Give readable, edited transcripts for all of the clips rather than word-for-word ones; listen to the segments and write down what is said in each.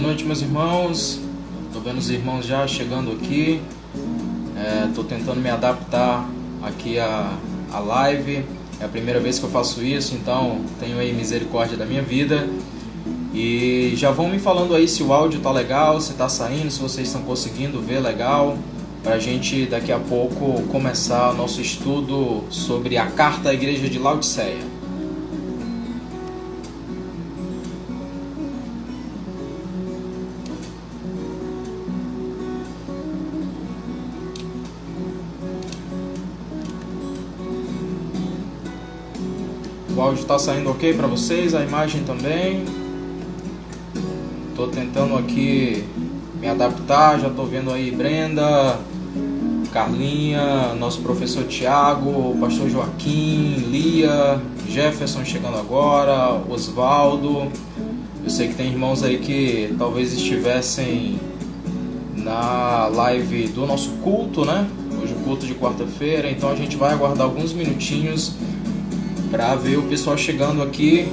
noite, meus irmãos. Tô vendo os irmãos já chegando aqui. Tô tentando me adaptar aqui à live. É a primeira vez que eu faço isso, então tenho aí misericórdia da minha vida. E já vão me falando aí se o áudio tá legal, se tá saindo, se vocês estão conseguindo ver legal, pra gente daqui a pouco começar o nosso estudo sobre a carta à igreja de Laodiceia. O áudio está saindo ok para vocês, a imagem também. Estou tentando aqui me adaptar, já estou vendo aí Brenda, Carlinha, nosso professor Tiago, pastor Joaquim, Lia, Jefferson chegando agora, Osvaldo. Eu sei que tem irmãos aí que talvez estivessem na live do nosso culto, né? Hoje o culto de quarta-feira, então a gente vai aguardar alguns minutinhos para ver o pessoal chegando aqui,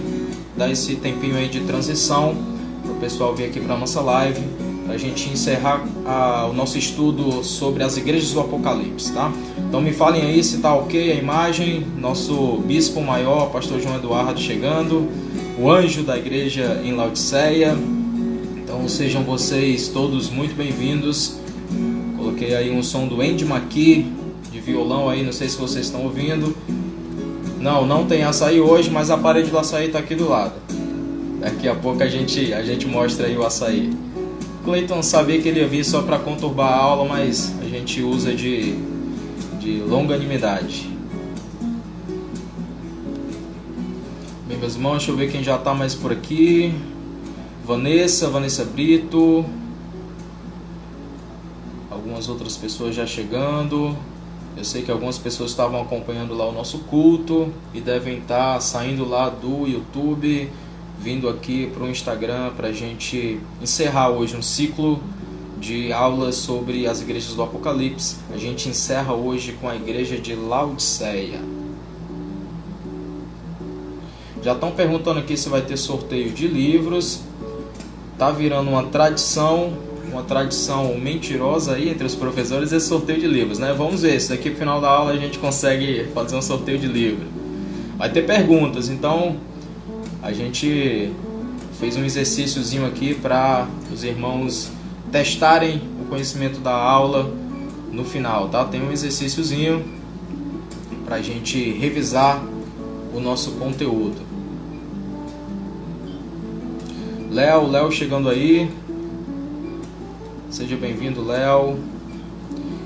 dar esse tempinho aí de transição para o pessoal vir aqui para a nossa live, para a gente encerrar o nosso estudo sobre as igrejas do Apocalipse, tá? Então me falem aí se tá ok a imagem. Nosso bispo maior, pastor João Eduardo, chegando, o anjo da igreja em Laodiceia. Então sejam vocês todos muito bem-vindos. Coloquei aí um som do Andy McKee de violão aí, não sei se vocês estão ouvindo. Não tem açaí hoje, mas a parede do açaí está aqui do lado. Daqui a pouco a gente mostra aí o açaí. Cleiton sabia que ele ia vir só para conturbar a aula, mas a gente usa de longanimidade. Bem, meus irmãos, deixa eu ver quem já está mais por aqui. Vanessa Brito. Algumas outras pessoas já chegando. Eu sei que algumas pessoas estavam acompanhando lá o nosso culto e devem estar saindo lá do YouTube, vindo aqui para o Instagram para a gente encerrar hoje um ciclo de aulas sobre as igrejas do Apocalipse. A gente encerra hoje com a igreja de Laodiceia. Já estão perguntando aqui se vai ter sorteio de livros. Tá virando uma tradição mentirosa aí entre os professores, esse sorteio de livros, né? Vamos ver se daqui pro final da aula a gente consegue fazer um sorteio de livro. Vai ter perguntas, então a gente fez um exercíciozinho aqui para os irmãos testarem o conhecimento da aula no final, tá? Tem um exercíciozinho para a gente revisar o nosso conteúdo. Léo chegando aí. Seja bem-vindo, Léo.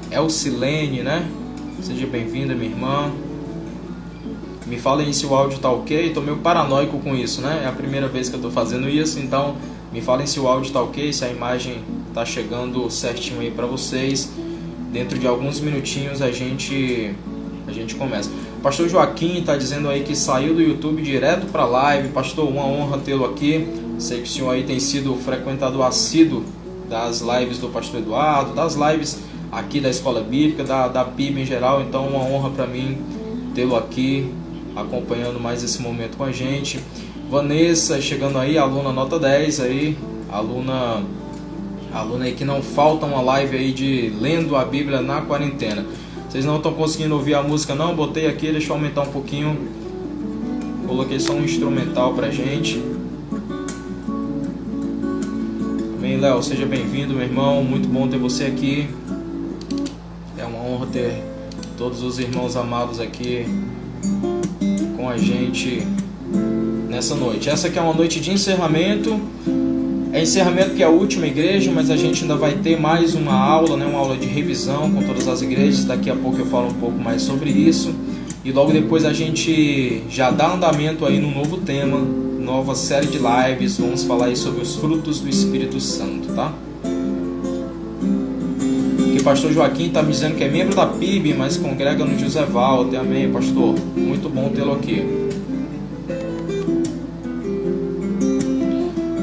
Elcilene, né? Seja bem-vinda, minha irmã. Me falem se o áudio tá ok. Tô meio paranoico com isso, né? É a primeira vez que eu tô fazendo isso, então me falem se o áudio tá ok, se a imagem tá chegando certinho aí para vocês. Dentro de alguns minutinhos a gente começa. O pastor Joaquim tá dizendo aí que saiu do YouTube direto para live. Pastor, uma honra tê-lo aqui. Sei que o senhor aí tem sido frequentador assíduo das lives do pastor Eduardo, das lives aqui da Escola Bíblica, da PIB em geral, então uma honra para mim tê-lo aqui, acompanhando mais esse momento com a gente. Vanessa chegando aí, aluna nota 10 aí, aluna aí que não falta uma live aí de lendo a Bíblia na quarentena. Vocês não estão conseguindo ouvir a música não? Botei aqui, deixa eu aumentar um pouquinho, coloquei só um instrumental pra gente. Bem, Léo, seja bem-vindo, meu irmão, muito bom ter você aqui. É uma honra ter todos os irmãos amados aqui com a gente nessa noite. Essa aqui é uma noite de encerramento. É encerramento que é a última igreja, mas a gente ainda vai ter mais uma aula, né? Uma aula de revisão com todas as igrejas. Daqui a pouco eu falo um pouco mais sobre isso. E logo depois a gente já dá andamento aí no novo tema, nova série de lives. Vamos falar aí sobre os frutos do Espírito Santo, tá? Aqui o pastor Joaquim está me dizendo que é membro da PIB, mas congrega no José Walter. Amém, pastor. Muito bom tê-lo aqui.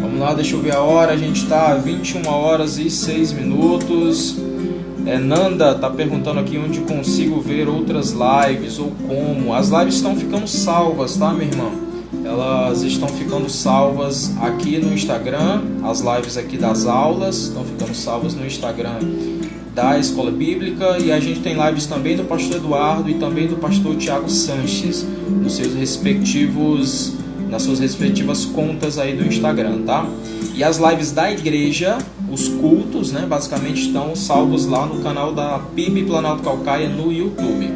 Vamos lá, deixa eu ver a hora. A gente está a 21 horas e 6 minutos. Nanda está perguntando aqui onde consigo ver outras lives ou como. As lives estão ficando salvas, tá, minha irmã? elas estão ficando salvas aqui no Instagram. As lives aqui das aulas estão ficando salvas no Instagram da Escola Bíblica, e a gente tem lives também do pastor Eduardo e também do pastor Tiago Sanches nas suas respectivas contas aí do Instagram, tá? E as lives da igreja, os cultos, né, basicamente estão salvos lá no canal da PIB Planalto Calcaia no YouTube.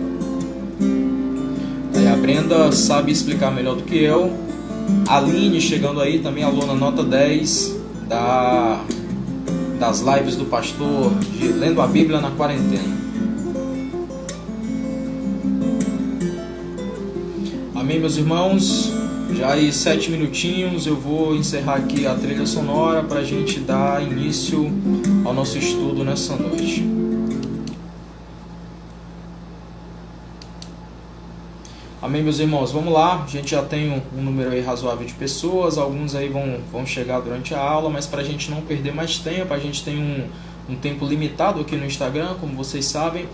Aí a Brenda sabe explicar melhor do que eu. A Aline chegando aí também, aluna nota 10 das lives do pastor de Lendo a Bíblia na Quarentena. Amém, meus irmãos? Já aí 7 minutinhos eu vou encerrar aqui a trilha sonora para a gente dar início ao nosso estudo nessa noite. Amém, meus irmãos? Vamos lá, a gente já tem um número aí razoável de pessoas, alguns aí vão chegar durante a aula, mas para a gente não perder mais tempo, a gente tem um tempo limitado aqui no Instagram, como vocês sabem.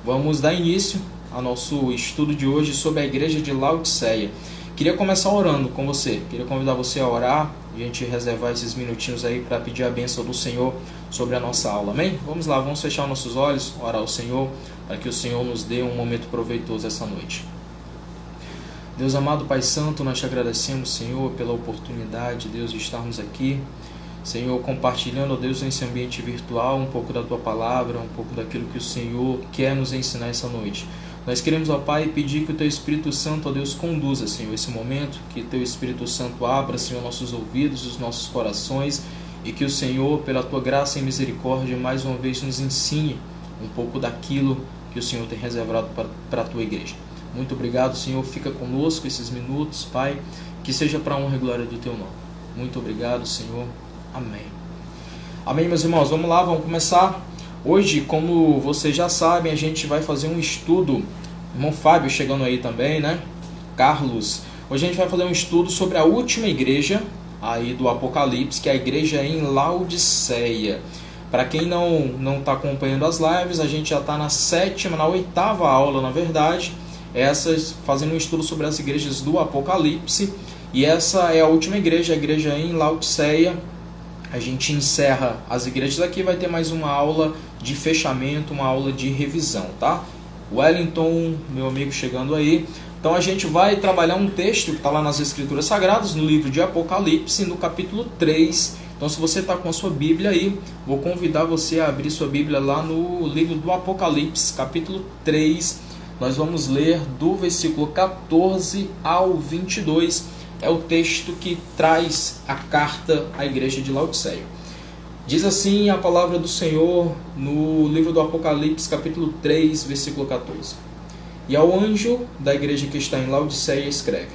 Vamos dar início ao nosso estudo de hoje sobre a igreja de Laodiceia. Queria começar orando com você, queria convidar você a orar, a gente reservar esses minutinhos aí para pedir a bênção do Senhor sobre a nossa aula, amém? Vamos lá, vamos fechar nossos olhos, orar ao Senhor, para que o Senhor nos dê um momento proveitoso essa noite. Deus amado, Pai Santo, nós te agradecemos, Senhor, pela oportunidade, Deus, de estarmos aqui, Senhor, compartilhando, Deus, nesse ambiente virtual, um pouco da Tua Palavra, um pouco daquilo que o Senhor quer nos ensinar essa noite. Nós queremos, ó Pai, pedir que o Teu Espírito Santo, ó Deus, conduza, Senhor, esse momento, que Teu Espírito Santo abra, Senhor, nossos ouvidos, os nossos corações, e que o Senhor, pela Tua graça e misericórdia, mais uma vez nos ensine um pouco daquilo que o Senhor tem reservado para a Tua igreja. Muito obrigado, Senhor. Fica conosco esses minutos, Pai. Que seja para a honra e glória do Teu nome. Muito obrigado, Senhor. Amém. Amém, meus irmãos. Vamos lá, vamos começar. Hoje, como vocês já sabem, a gente vai fazer um estudo. Irmão Fábio chegando aí também, né? Carlos. Hoje a gente vai fazer um estudo sobre a última igreja aí do Apocalipse, que é a igreja em Laodiceia. Para quem não está acompanhando as lives, a gente já está na oitava aula, na verdade. Essas fazendo um estudo sobre as igrejas do Apocalipse, e essa é a última igreja, a igreja em Laodiceia. A gente encerra as igrejas aqui, vai ter mais uma aula de fechamento, uma aula de revisão, tá? Wellington, meu amigo, chegando aí. Então a gente vai trabalhar um texto que está lá nas Escrituras Sagradas, no livro de Apocalipse, no capítulo 3. Então, se você está com a sua Bíblia aí, vou convidar você a abrir sua Bíblia lá no livro do Apocalipse, capítulo 3. Nós vamos ler do versículo 14 ao 22. É o texto que traz a carta à igreja de Laodiceia. Diz assim a palavra do Senhor no livro do Apocalipse, capítulo 3, versículo 14. E ao anjo da igreja que está em Laodiceia escreve: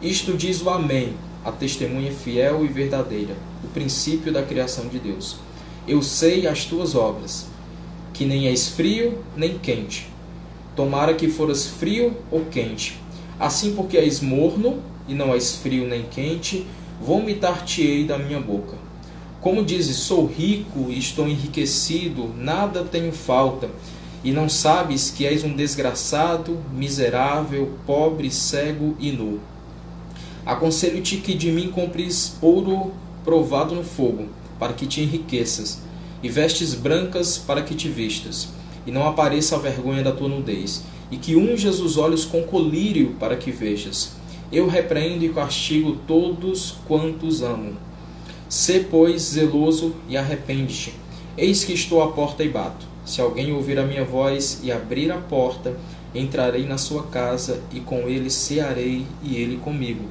Isto diz o Amém, a testemunha fiel e verdadeira, o princípio da criação de Deus. Eu sei as tuas obras, que nem és frio nem quente. Tomara que foras frio ou quente. Assim, porque és morno, e não és frio nem quente, vomitar-te-ei da minha boca. Como dizes, sou rico e estou enriquecido, nada tenho falta, e não sabes que és um desgraçado, miserável, pobre, cego e nu. Aconselho-te que de mim compres ouro provado no fogo, para que te enriqueças, e vestes brancas para que te vistas, e não apareça a vergonha da tua nudez, e que unjas os olhos com colírio para que vejas. Eu repreendo e castigo todos quantos amo. Sê, pois, zeloso e arrepende-te. Eis que estou à porta e bato. Se alguém ouvir a minha voz e abrir a porta, entrarei na sua casa, e com ele cearei, e ele comigo.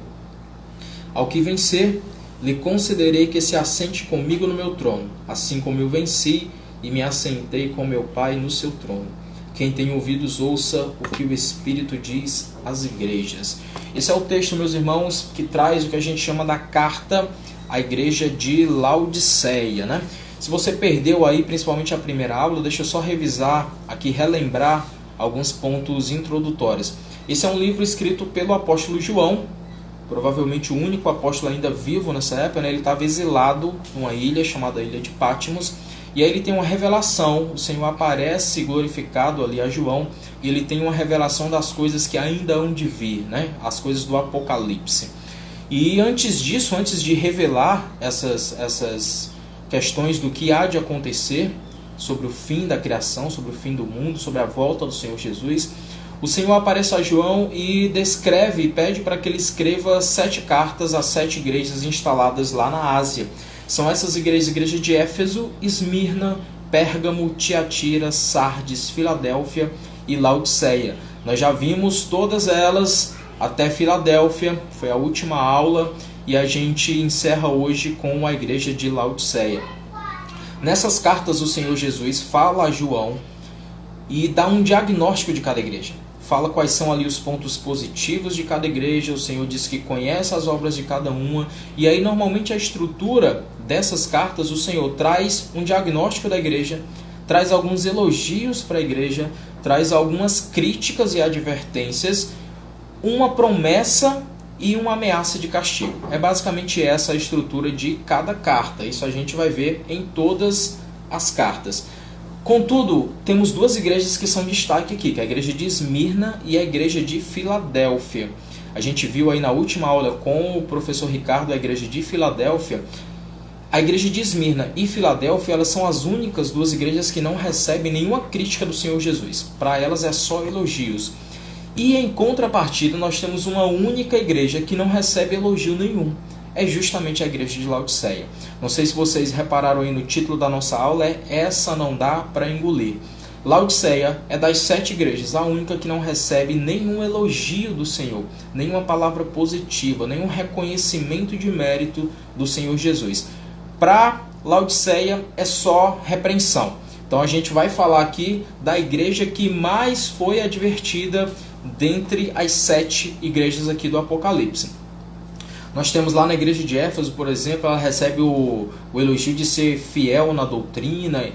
Ao que vencer, lhe concederei que se assente comigo no meu trono, assim como eu venci e me assentei com meu Pai no seu trono. Quem tem ouvidos, ouça o que o Espírito diz às igrejas. Esse é o texto, meus irmãos, que traz o que a gente chama da carta à igreja de Laodiceia, né? Se você perdeu aí, principalmente a primeira aula, deixa eu só revisar aqui, relembrar alguns pontos introdutórios. Esse é um livro escrito pelo apóstolo João, provavelmente o único apóstolo ainda vivo nessa época, né? Ele estava exilado numa ilha chamada Ilha de Patmos. E aí ele tem uma revelação, o Senhor aparece glorificado ali a João, e ele tem uma revelação das coisas que ainda hão de vir, né? As coisas do Apocalipse. E antes disso, antes de revelar essas questões do que há de acontecer sobre o fim da criação, sobre o fim do mundo, sobre a volta do Senhor Jesus, o Senhor aparece a João e descreve e pede para que ele escreva 7 cartas às 7 igrejas instaladas lá na Ásia. São essas igrejas: igreja de Éfeso, Esmirna, Pérgamo, Tiatira, Sardes, Filadélfia e Laodiceia. Nós já vimos todas elas até Filadélfia, foi a última aula, e a gente encerra hoje com a igreja de Laodiceia. Nessas cartas o Senhor Jesus fala a João e dá um diagnóstico de cada igreja. Fala quais são ali os pontos positivos de cada igreja. O Senhor diz que conhece as obras de cada uma. E aí normalmente a estrutura dessas cartas, o Senhor traz um diagnóstico da igreja, traz alguns elogios para a igreja, traz algumas críticas e advertências, uma promessa e uma ameaça de castigo. É basicamente essa a estrutura de cada carta. Isso a gente vai ver em todas as cartas. Contudo, temos 2 igrejas que são destaque aqui, que é a igreja de Esmirna e a igreja de Filadélfia. A gente viu aí na última aula com o professor Ricardo a igreja de Filadélfia. A igreja de Esmirna e Filadélfia, elas são as únicas 2 igrejas que não recebem nenhuma crítica do Senhor Jesus. Para elas é só elogios. E em contrapartida, nós temos uma única igreja que não recebe elogio nenhum. É justamente a igreja de Laodiceia. Não sei se vocês repararam aí no título da nossa aula, é Essa Não Dá Para Engolir. Laodiceia é das 7 igrejas a única que não recebe nenhum elogio do Senhor, nenhuma palavra positiva, nenhum reconhecimento de mérito do Senhor Jesus. Para Laodiceia é só repreensão. Então a gente vai falar aqui da igreja que mais foi advertida dentre as 7 igrejas aqui do Apocalipse. Nós temos lá na igreja de Éfeso, por exemplo, ela recebe o elogio de ser fiel na doutrina.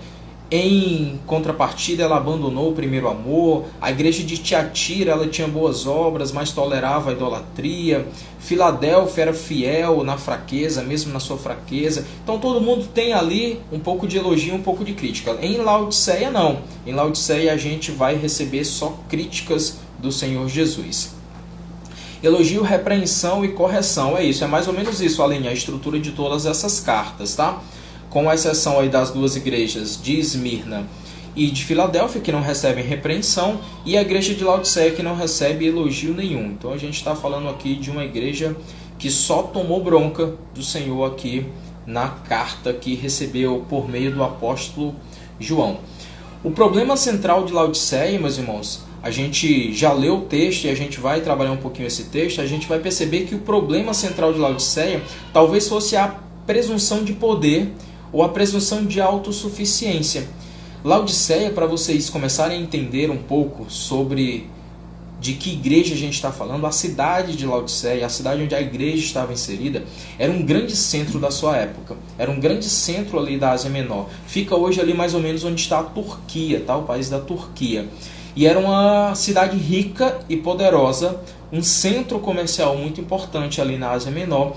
Em contrapartida, ela abandonou o primeiro amor. A igreja de Tiatira, ela tinha boas obras, mas tolerava a idolatria. Filadélfia era fiel na fraqueza, mesmo na sua fraqueza. Então todo mundo tem ali um pouco de elogio, um pouco de crítica. Em Laodiceia não. Em Laodiceia a gente vai receber só críticas do Senhor Jesus. Elogio, repreensão e correção. É isso, é mais ou menos isso, Aline, a estrutura de todas essas cartas, tá? Com exceção aí das 2 igrejas de Esmirna e de Filadélfia, que não recebem repreensão, e a igreja de Laodiceia, que não recebe elogio nenhum. Então a gente está falando aqui de uma igreja que só tomou bronca do Senhor aqui na carta que recebeu por meio do apóstolo João. O problema central de Laodiceia, meus irmãos, a gente já leu o texto e a gente vai trabalhar um pouquinho esse texto, a gente vai perceber que o problema central de Laodiceia talvez fosse a presunção de poder ou a presunção de autossuficiência. Laodiceia, para vocês começarem a entender um pouco sobre de que igreja a gente está falando, a cidade de Laodiceia, a cidade onde a igreja estava inserida, era um grande centro da sua época. Era um grande centro ali da Ásia Menor. Fica hoje ali mais ou menos onde está a Turquia, tá? O país da Turquia. E era uma cidade rica e poderosa, um centro comercial muito importante ali na Ásia Menor.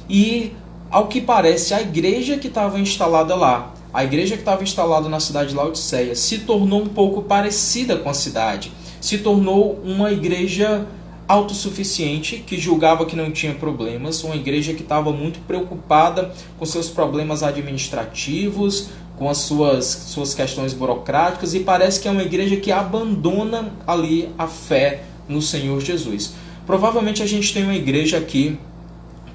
E, ao que parece, a igreja que estava instalada lá, a igreja que estava instalada na cidade de Laodiceia, se tornou um pouco parecida com a cidade. Se tornou uma igreja autossuficiente, que julgava que não tinha problemas, uma igreja que estava muito preocupada com seus problemas administrativos, com as suas questões burocráticas, e parece que é uma igreja que abandona ali a fé no Senhor Jesus. Provavelmente a gente tem uma igreja aqui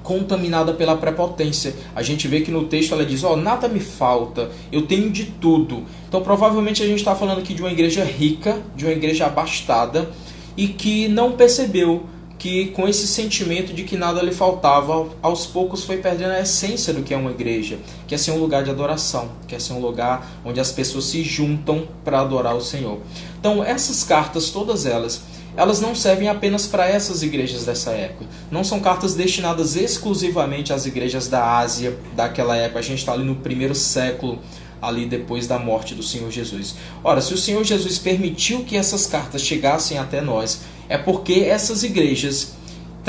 contaminada pela prepotência. A gente vê que no texto ela diz, nada me falta, eu tenho de tudo. Então provavelmente a gente está falando aqui de uma igreja rica, de uma igreja abastada, e que não percebeu que com esse sentimento de que nada lhe faltava, aos poucos foi perdendo a essência do que é uma igreja, que é ser um lugar de adoração, que é ser um lugar onde as pessoas se juntam para adorar o Senhor. Então essas cartas, todas elas não servem apenas para essas igrejas dessa época. Não são cartas destinadas exclusivamente às igrejas da Ásia daquela época. A gente está ali no 1º século, ali depois da morte do Senhor Jesus. Ora, se o Senhor Jesus permitiu que essas cartas chegassem até nós, é porque essas igrejas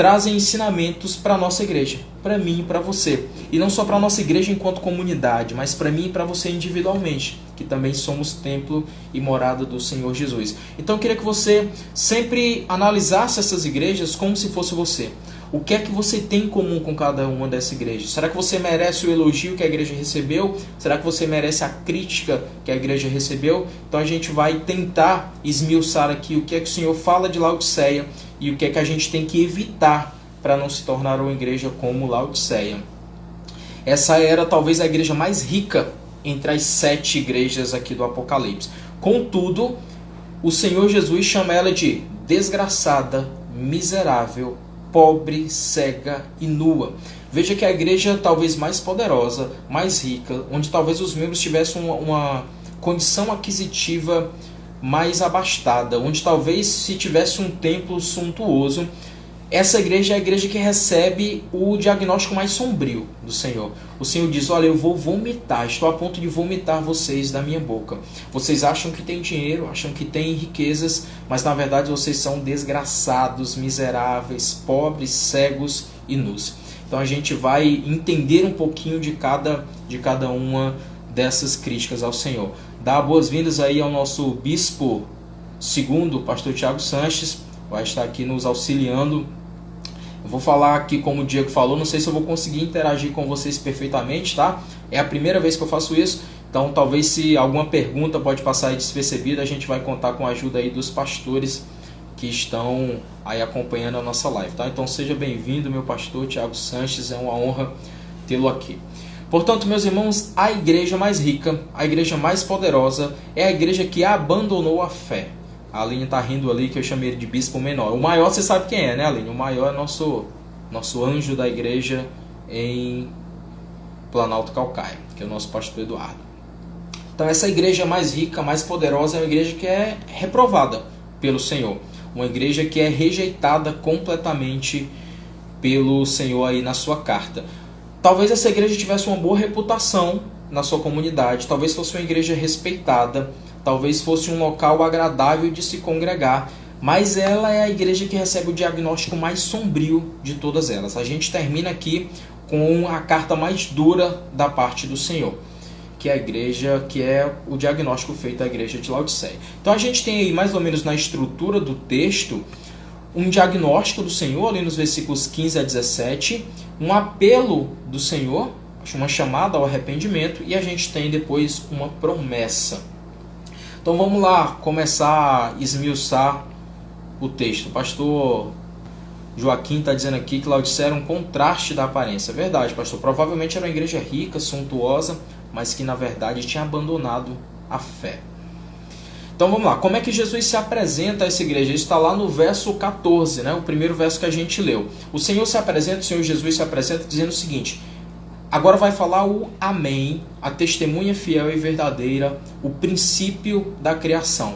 trazem ensinamentos para a nossa igreja, para mim e para você. E não só para a nossa igreja enquanto comunidade, mas para mim e para você individualmente, que também somos templo e morada do Senhor Jesus. Então eu queria que você sempre analisasse essas igrejas como se fosse você. O que é que você tem em comum com cada uma dessas igrejas? Será que você merece o elogio que a igreja recebeu? Será que você merece a crítica que a igreja recebeu? Então a gente vai tentar esmiuçar aqui o que é que o Senhor fala de Laodiceia e o que é que a gente tem que evitar para não se tornar uma igreja como Laodiceia. Essa era talvez a igreja mais rica entre as 7 igrejas aqui do Apocalipse. Contudo, o Senhor Jesus chama ela de desgraçada, miserável, pobre, cega e nua. Veja que a igreja talvez mais poderosa, mais rica, onde talvez os membros tivessem uma condição aquisitiva mais abastada, onde talvez se tivesse um templo suntuoso, essa igreja é a igreja que recebe o diagnóstico mais sombrio do Senhor. O Senhor diz, olha, eu vou vomitar, estou a ponto de vomitar vocês da minha boca. Vocês acham que têm dinheiro, acham que têm riquezas, mas na verdade vocês são desgraçados, miseráveis, pobres, cegos e nus. Então a gente vai entender um pouquinho de cada uma dessas críticas ao Senhor. Dá boas-vindas aí ao nosso bispo segundo, pastor Tiago Sanches, vai estar aqui nos auxiliando. Eu vou falar aqui como o Diego falou, não sei se eu vou conseguir interagir com vocês perfeitamente, tá? É a primeira vez que eu faço isso, então talvez se alguma pergunta pode passar aí despercebida, a gente vai contar com a ajuda aí dos pastores que estão aí acompanhando a nossa live, tá? Então seja bem-vindo, meu pastor Tiago Sanches, é uma honra tê-lo aqui. Portanto, meus irmãos, a igreja mais rica, a igreja mais poderosa, é a igreja que abandonou a fé. A Aline está rindo ali que eu chamei ele de bispo menor. O maior você sabe quem é, né, Aline? O maior é nosso anjo da igreja em Planalto Calcaia, que é o nosso pastor Eduardo. Então essa igreja mais rica, mais poderosa, é uma igreja que é reprovada pelo Senhor. Uma igreja que é rejeitada completamente pelo Senhor aí na sua carta. Talvez essa igreja tivesse uma boa reputação na sua comunidade, talvez fosse uma igreja respeitada, talvez fosse um local agradável de se congregar, mas ela é a igreja que recebe o diagnóstico mais sombrio de todas elas. A gente termina aqui com a carta mais dura da parte do Senhor, que é a igreja, que é o diagnóstico feito à igreja de Laodiceia. Então a gente tem aí mais ou menos na estrutura do texto um diagnóstico do Senhor ali nos versículos 15 a 17, um apelo do Senhor, uma chamada ao arrependimento, e a gente tem depois uma promessa. Então vamos lá começar a esmiuçar o texto. O pastor Joaquim está dizendo aqui que Laodiceia era um contraste da aparência. É verdade, pastor. Provavelmente era uma igreja rica, suntuosa, mas que na verdade tinha abandonado a fé. Então vamos lá. Como é que Jesus se apresenta a essa igreja? Ele está lá no verso 14, né? O primeiro verso que a gente leu. O Senhor Jesus se apresenta dizendo o seguinte: agora vai falar o Amém, a testemunha fiel e verdadeira, o princípio da criação.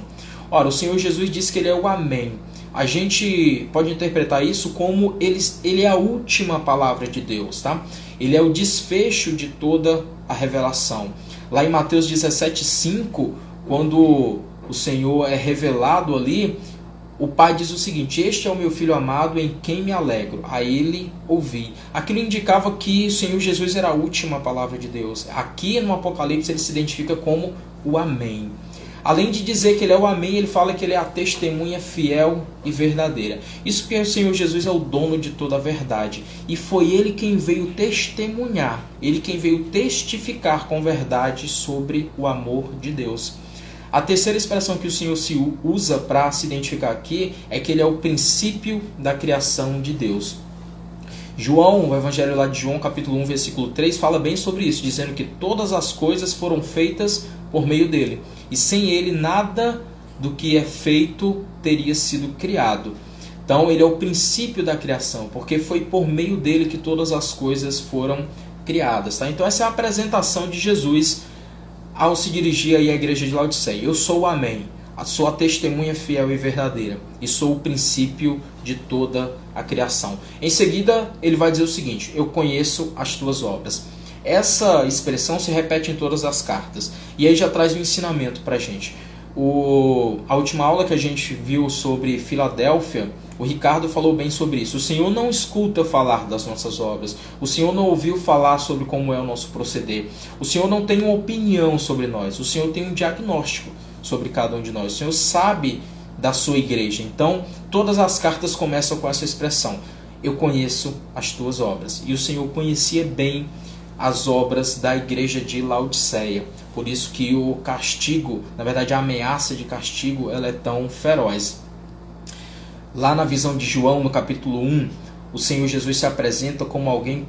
Ora, o Senhor Jesus disse que ele é o Amém. A gente pode interpretar isso como ele é a última palavra de Deus, tá? Ele é o desfecho de toda a revelação. Lá em Mateus 17,5, quando o Senhor é revelado ali, o Pai diz o seguinte: este é o meu Filho amado em quem me alegro, a ele ouvi. Aquilo indicava que o Senhor Jesus era a última palavra de Deus. Aqui no Apocalipse ele se identifica como o Amém. Além de dizer que ele é o Amém, ele fala que ele é a testemunha fiel e verdadeira. Isso porque o Senhor Jesus é o dono de toda a verdade. E foi ele quem veio testemunhar, ele quem veio testificar com verdade sobre o amor de Deus. A terceira expressão que o Senhor se usa para se identificar aqui é que ele é o princípio da criação de Deus. João, o Evangelho lá de João, capítulo 1, versículo 3, fala bem sobre isso, dizendo que todas as coisas foram feitas por meio dele, e sem ele nada do que é feito teria sido criado. Então ele é o princípio da criação, porque foi por meio dele que todas as coisas foram criadas. Tá? Então essa é a apresentação de Jesus ao se dirigir aí à igreja de Laodiceia. Eu sou o Amém, sou a testemunha fiel e verdadeira, e sou o princípio de toda a criação. Em seguida, ele vai dizer o seguinte: eu conheço as tuas obras. Essa expressão se repete em todas as cartas, e aí já traz um ensinamento para a gente. A última aula que a gente viu sobre Filadélfia, O Ricardo falou bem sobre isso. O Senhor não escuta falar das nossas obras. O Senhor não ouviu falar sobre como é o nosso proceder. O Senhor não tem uma opinião sobre nós. O Senhor tem um diagnóstico sobre cada um de nós. O Senhor sabe da sua igreja. Então, todas as cartas começam com essa expressão: eu conheço as tuas obras. E o Senhor conhecia bem as obras da igreja de Laodiceia. Por isso que o castigo, na verdade a ameaça de castigo, ela é tão feroz. Lá na visão de João, no capítulo 1, o Senhor Jesus se apresenta como alguém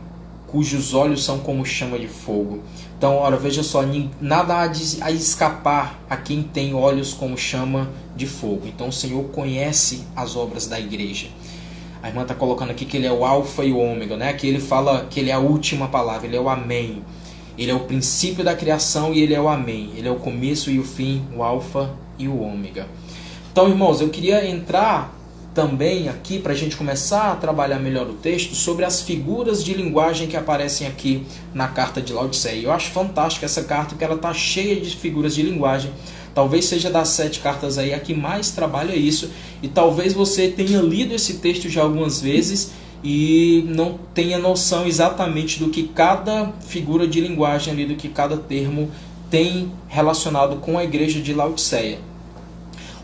cujos olhos são como chama de fogo. Então, ora, veja só, nada há de escapar a quem tem olhos como chama de fogo. Então, o Senhor conhece as obras da igreja. A irmã está colocando aqui que ele é o alfa e o ômega, né? Que ele fala que ele é a última palavra, ele é o amém. Ele é o princípio da criação e ele é o amém. Ele é o começo e o fim, o alfa e o ômega. Então, irmãos, eu queria entrar também aqui, para a gente começar a trabalhar melhor o texto, sobre as figuras de linguagem que aparecem aqui na carta de Laodiceia. Eu acho fantástica essa carta, porque ela está cheia de figuras de linguagem. Talvez seja das 7 cartas aí a que mais trabalha isso, e talvez você tenha lido esse texto já algumas vezes e não tenha noção exatamente do que cada figura de linguagem ali, do que cada termo tem relacionado com a igreja de Laodiceia.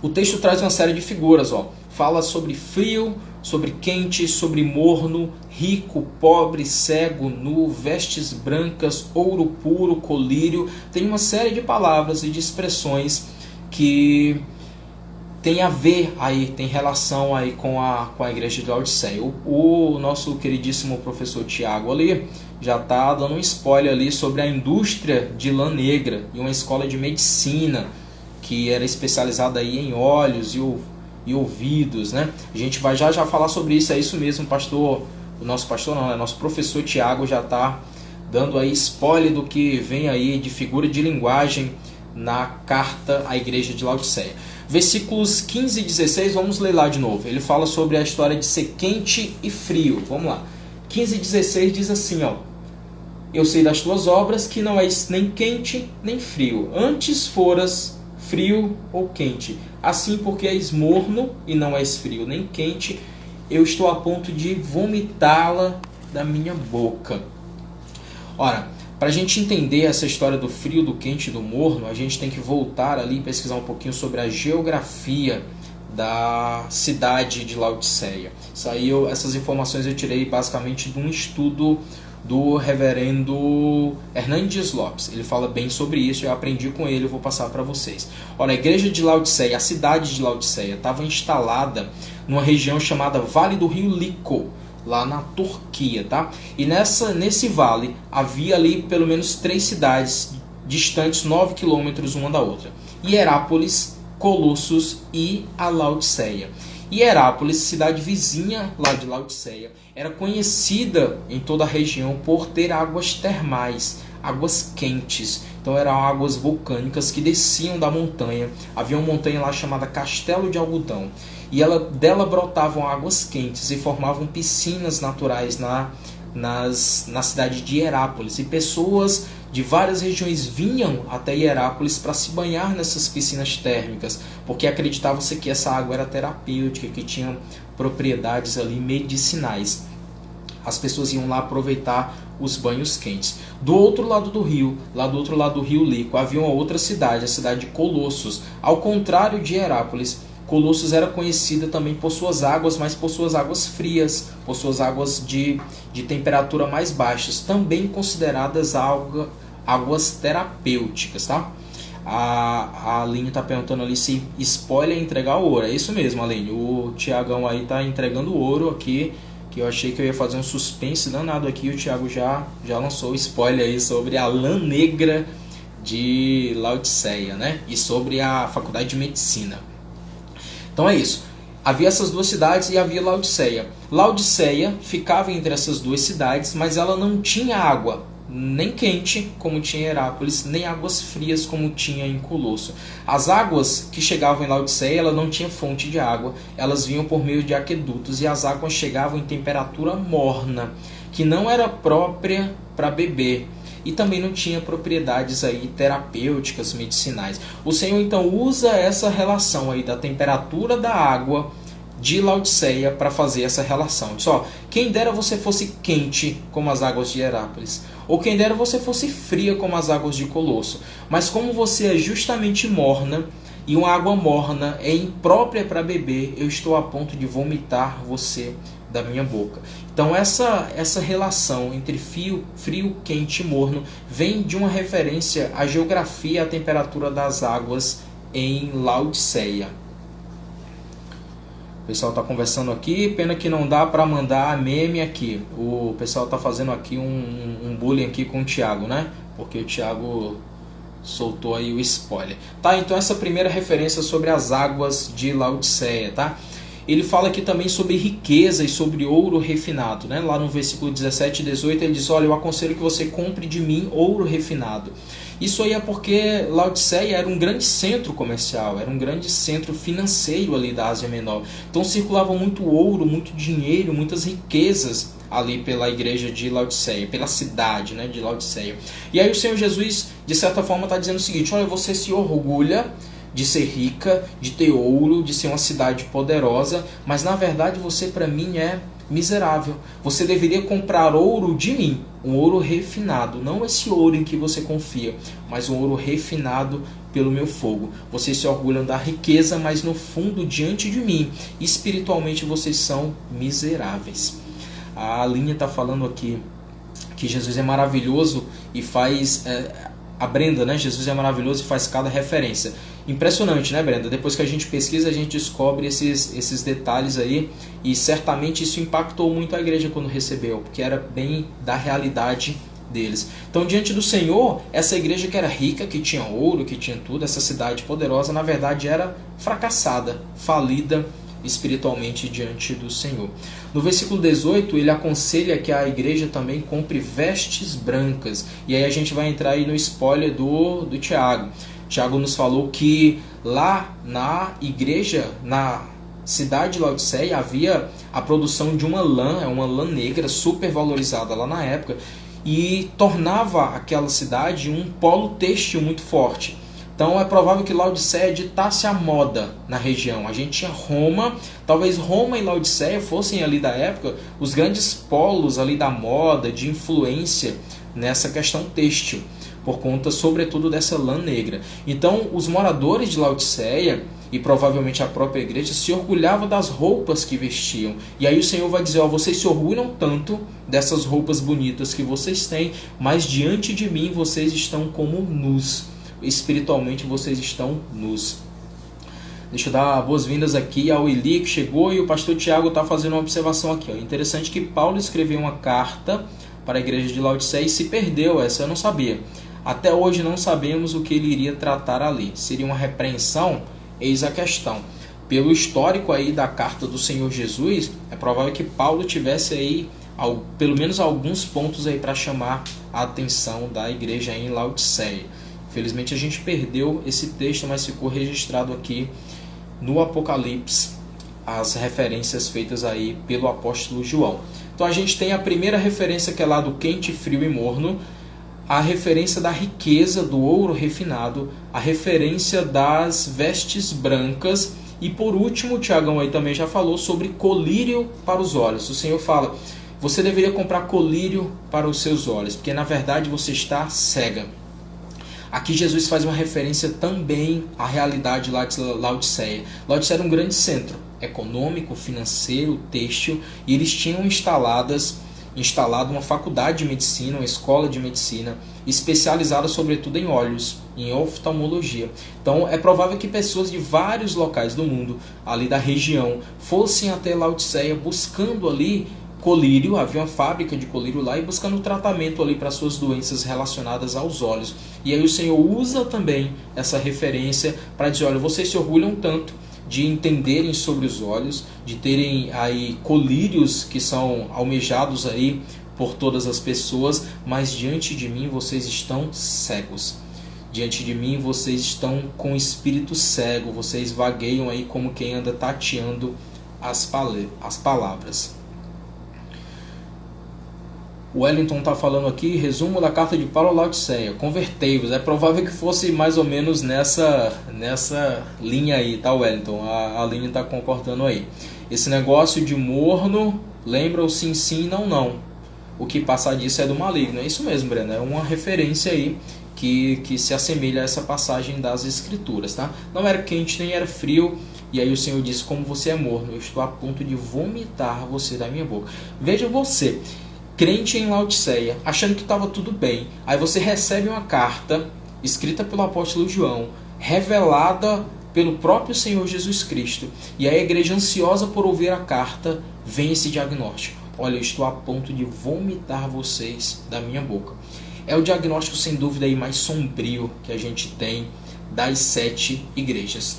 O texto traz uma série de figuras, fala sobre frio, sobre quente, sobre morno, rico, pobre, cego, nu, vestes brancas, ouro puro, colírio. Tem uma série de palavras e de expressões que tem a ver aí, tem relação aí com a igreja de Laodiceia. O nosso queridíssimo professor Tiago ali já está dando um spoiler ali sobre a indústria de lã negra e uma escola de medicina que era especializada aí em olhos e ouvidos, né? A gente vai já falar sobre isso, é isso mesmo, nosso professor Tiago já está dando aí spoiler do que vem aí de figura de linguagem na carta à igreja de Laodiceia. Versículos 15 e 16, vamos ler lá de novo. Ele fala sobre a história de ser quente e frio. Vamos lá. 15 e 16 diz assim, eu sei das tuas obras que não és nem quente nem frio. Antes foras frio ou quente. Assim, porque és morno e não és frio nem quente, eu estou a ponto de vomitá-la da minha boca. Ora, para a gente entender essa história do frio, do quente e do morno, a gente tem que voltar ali e pesquisar um pouquinho sobre a geografia da cidade de Laodiceia. Essas informações eu tirei basicamente de um estudo do reverendo Hernandes Lopes. Ele fala bem sobre isso, eu aprendi com ele, eu vou passar para vocês. Olha, a igreja de Laodiceia, a cidade de Laodiceia, estava instalada numa região chamada Vale do Rio Lico, lá na Turquia, tá? E nesse vale havia ali pelo menos 3 cidades distantes 9 quilômetros uma da outra: Hierápolis, Colossos e a Laodiceia. Hierápolis, cidade vizinha lá de Laodiceia, era conhecida em toda a região por ter águas termais, águas quentes. Então eram águas vulcânicas que desciam da montanha. Havia uma montanha lá chamada Castelo de Algodão. E dela brotavam águas quentes e formavam piscinas naturais na cidade de Hierápolis. E pessoas de várias regiões vinham até Hierápolis para se banhar nessas piscinas térmicas, porque acreditava-se que essa água era terapêutica, que tinha propriedades ali medicinais. As pessoas iam lá aproveitar os banhos quentes. Do outro lado do rio Lico, havia uma outra cidade, a cidade de Colossos. Ao contrário de Hierápolis, Colossos era conhecida também por suas águas, mas por suas águas frias, por suas águas de temperatura mais baixas, também consideradas águas terapêuticas, tá? A Aline está perguntando ali se spoiler é entregar ouro. É isso mesmo, Aline. O Tiagão aí está entregando ouro aqui, que eu achei que eu ia fazer um suspense danado aqui. O Tiago já lançou o spoiler aí sobre a lã negra de Laodiceia, né? E sobre a faculdade de medicina. Então é isso. Havia essas 2 cidades e havia Laodiceia. Laodiceia ficava entre essas 2 cidades, mas ela não tinha água, nem quente, como tinha em Hierápolis, nem águas frias, como tinha em Colosso. As águas que chegavam em Laodiceia, ela não tinha fonte de água, elas vinham por meio de aquedutos, e as águas chegavam em temperatura morna, que não era própria para beber. E também não tinha propriedades aí terapêuticas, medicinais. O Senhor então usa essa relação aí da temperatura da água de Laodiceia para fazer essa relação. Diz, ó, quem dera você fosse quente como as águas de Herápolis, ou quem dera você fosse fria como as águas de Colosso, mas como você é justamente morna, e uma água morna é imprópria para beber, eu estou a ponto de vomitar você da minha boca. Então essa relação entre frio, quente e morno vem de uma referência à geografia e à temperatura das águas em Laodiceia. O pessoal está conversando aqui, pena que não dá para mandar meme aqui. O pessoal está fazendo aqui um bullying aqui com o Thiago, né? Porque o Thiago soltou aí o spoiler. Tá, então essa primeira referência sobre as águas de Laodiceia, tá? Ele fala aqui também sobre riqueza e sobre ouro refinado, né? Lá no versículo 17 e 18 ele diz, olha, eu aconselho que você compre de mim ouro refinado. Isso aí é porque Laodiceia era um grande centro comercial, era um grande centro financeiro ali da Ásia Menor. Então circulava muito ouro, muito dinheiro, muitas riquezas ali pela igreja de Laodiceia, pela cidade, né, de Laodiceia. E aí o Senhor Jesus, de certa forma, está dizendo o seguinte, olha, você se orgulha de ser rica, de ter ouro, de ser uma cidade poderosa, mas na verdade você para mim é miserável. Você deveria comprar ouro de mim, um ouro refinado, não esse ouro em que você confia, mas um ouro refinado pelo meu fogo. Vocês se orgulham da riqueza, mas no fundo, diante de mim, espiritualmente vocês são miseráveis. A Aline está falando aqui que Jesus é maravilhoso e faz... a Brenda, né? Jesus é maravilhoso e faz cada referência. Impressionante, né, Brenda? Depois que a gente pesquisa, a gente descobre esses detalhes aí, e certamente isso impactou muito a igreja quando recebeu, porque era bem da realidade deles. Então, diante do Senhor, essa igreja que era rica, que tinha ouro, que tinha tudo, essa cidade poderosa, na verdade era fracassada, falida espiritualmente diante do Senhor. No versículo 18, ele aconselha que a igreja também compre vestes brancas. E aí a gente vai entrar aí no spoiler do Tiago. Tiago nos falou que lá na igreja, na cidade de Laodiceia, havia a produção de uma lã negra super valorizada lá na época, e tornava aquela cidade um polo têxtil muito forte. Então é provável que Laodiceia ditasse a moda na região. A gente tinha Roma, talvez Roma e Laodiceia fossem ali da época os grandes polos ali da moda, de influência nessa questão têxtil, por conta sobretudo dessa lã negra. Então os moradores de Laodiceia, e provavelmente a própria igreja, se orgulhavam das roupas que vestiam. E aí o Senhor vai dizer, ó, vocês se orgulham tanto dessas roupas bonitas que vocês têm, mas diante de mim vocês estão como nus. Espiritualmente vocês estão nus. Deixa eu dar boas-vindas aqui ao Eli, que chegou, e o pastor Tiago está fazendo uma observação aqui. Ó. Interessante que Paulo escreveu uma carta para a igreja de Laodiceia e se perdeu, essa eu não sabia. Até hoje não sabemos o que ele iria tratar ali. Seria uma repreensão? Eis a questão. Pelo histórico aí da carta do Senhor Jesus, é provável que Paulo tivesse aí pelo menos alguns pontos aí para chamar a atenção da igreja em Laodiceia. Infelizmente a gente perdeu esse texto, mas ficou registrado aqui no Apocalipse as referências feitas aí pelo apóstolo João. Então a gente tem a primeira referência, que é lá do quente, frio e morno, a referência da riqueza, do ouro refinado, a referência das vestes brancas, e por último, o Tiagão aí também já falou sobre colírio para os olhos. O Senhor fala, você deveria comprar colírio para os seus olhos, porque na verdade você está cega. Aqui Jesus faz uma referência também à realidade lá de Laodiceia. Laodiceia era um grande centro econômico, financeiro, têxtil, e eles tinham instalado uma faculdade de medicina, uma escola de medicina, especializada sobretudo em olhos, em oftalmologia. Então é provável que pessoas de vários locais do mundo, ali da região, fossem até Laodiceia buscando ali colírio, havia uma fábrica de colírio lá, e buscando tratamento ali para suas doenças relacionadas aos olhos. E aí o Senhor usa também essa referência para dizer, olha, vocês se orgulham tanto de entenderem sobre os olhos, de terem aí colírios que são almejados aí por todas as pessoas, mas diante de mim vocês estão cegos. Diante de mim vocês estão com o espírito cego, vocês vagueiam aí como quem anda tateando as palavras. O Wellington está falando aqui, resumo da carta de Paulo a Laodiceia, convertei-vos. É provável que fosse mais ou menos nessa linha aí, tá, Wellington? A linha está concordando aí. Esse negócio de morno, lembra o sim, sim, não, não. O que passar disso é do maligno. É isso mesmo, Breno. É uma referência aí que se assemelha a essa passagem das Escrituras, tá? Não era quente nem era frio. E aí o Senhor disse, como você é morno, eu estou a ponto de vomitar você da minha boca. Veja você, crente em Laodiceia, achando que estava tudo bem. Aí você recebe uma carta escrita pelo apóstolo João, revelada pelo próprio Senhor Jesus Cristo. E a igreja, ansiosa por ouvir a carta, vem esse diagnóstico. Olha, eu estou a ponto de vomitar vocês da minha boca. É o diagnóstico, sem dúvida, aí mais sombrio que a gente tem das 7 igrejas.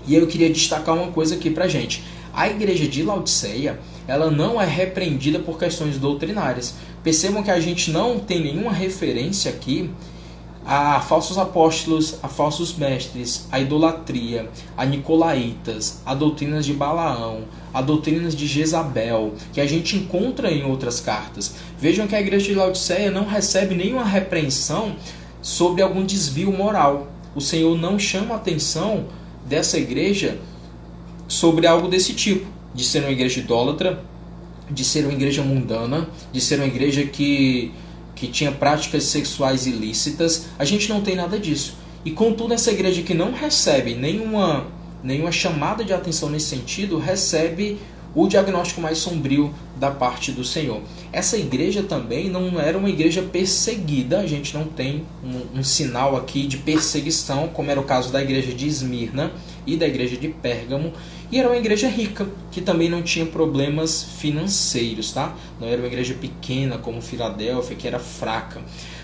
E eu queria destacar uma coisa aqui pra gente. A igreja de Laodiceia, ela não é repreendida por questões doutrinárias. Percebam que a gente não tem nenhuma referência aqui a falsos apóstolos, a falsos mestres, a idolatria, a nicolaítas, a doutrinas de Balaão, a doutrinas de Jezabel, que a gente encontra em outras cartas. Vejam que a igreja de Laodiceia não recebe nenhuma repreensão sobre algum desvio moral. O Senhor não chama a atenção dessa igreja sobre algo desse tipo, de ser uma igreja idólatra, de ser uma igreja mundana, de ser uma igreja que tinha práticas sexuais ilícitas. A gente não tem nada disso. E contudo, essa igreja que não recebe nenhuma chamada de atenção nesse sentido, recebe o diagnóstico mais sombrio da parte do Senhor. Essa igreja também não era uma igreja perseguida, a gente não tem um sinal aqui de perseguição, como era o caso da igreja de Esmirna e da igreja de Pérgamo, e era uma igreja rica, que também não tinha problemas financeiros, tá? Não era uma igreja pequena como Filadélfia, que era fraca.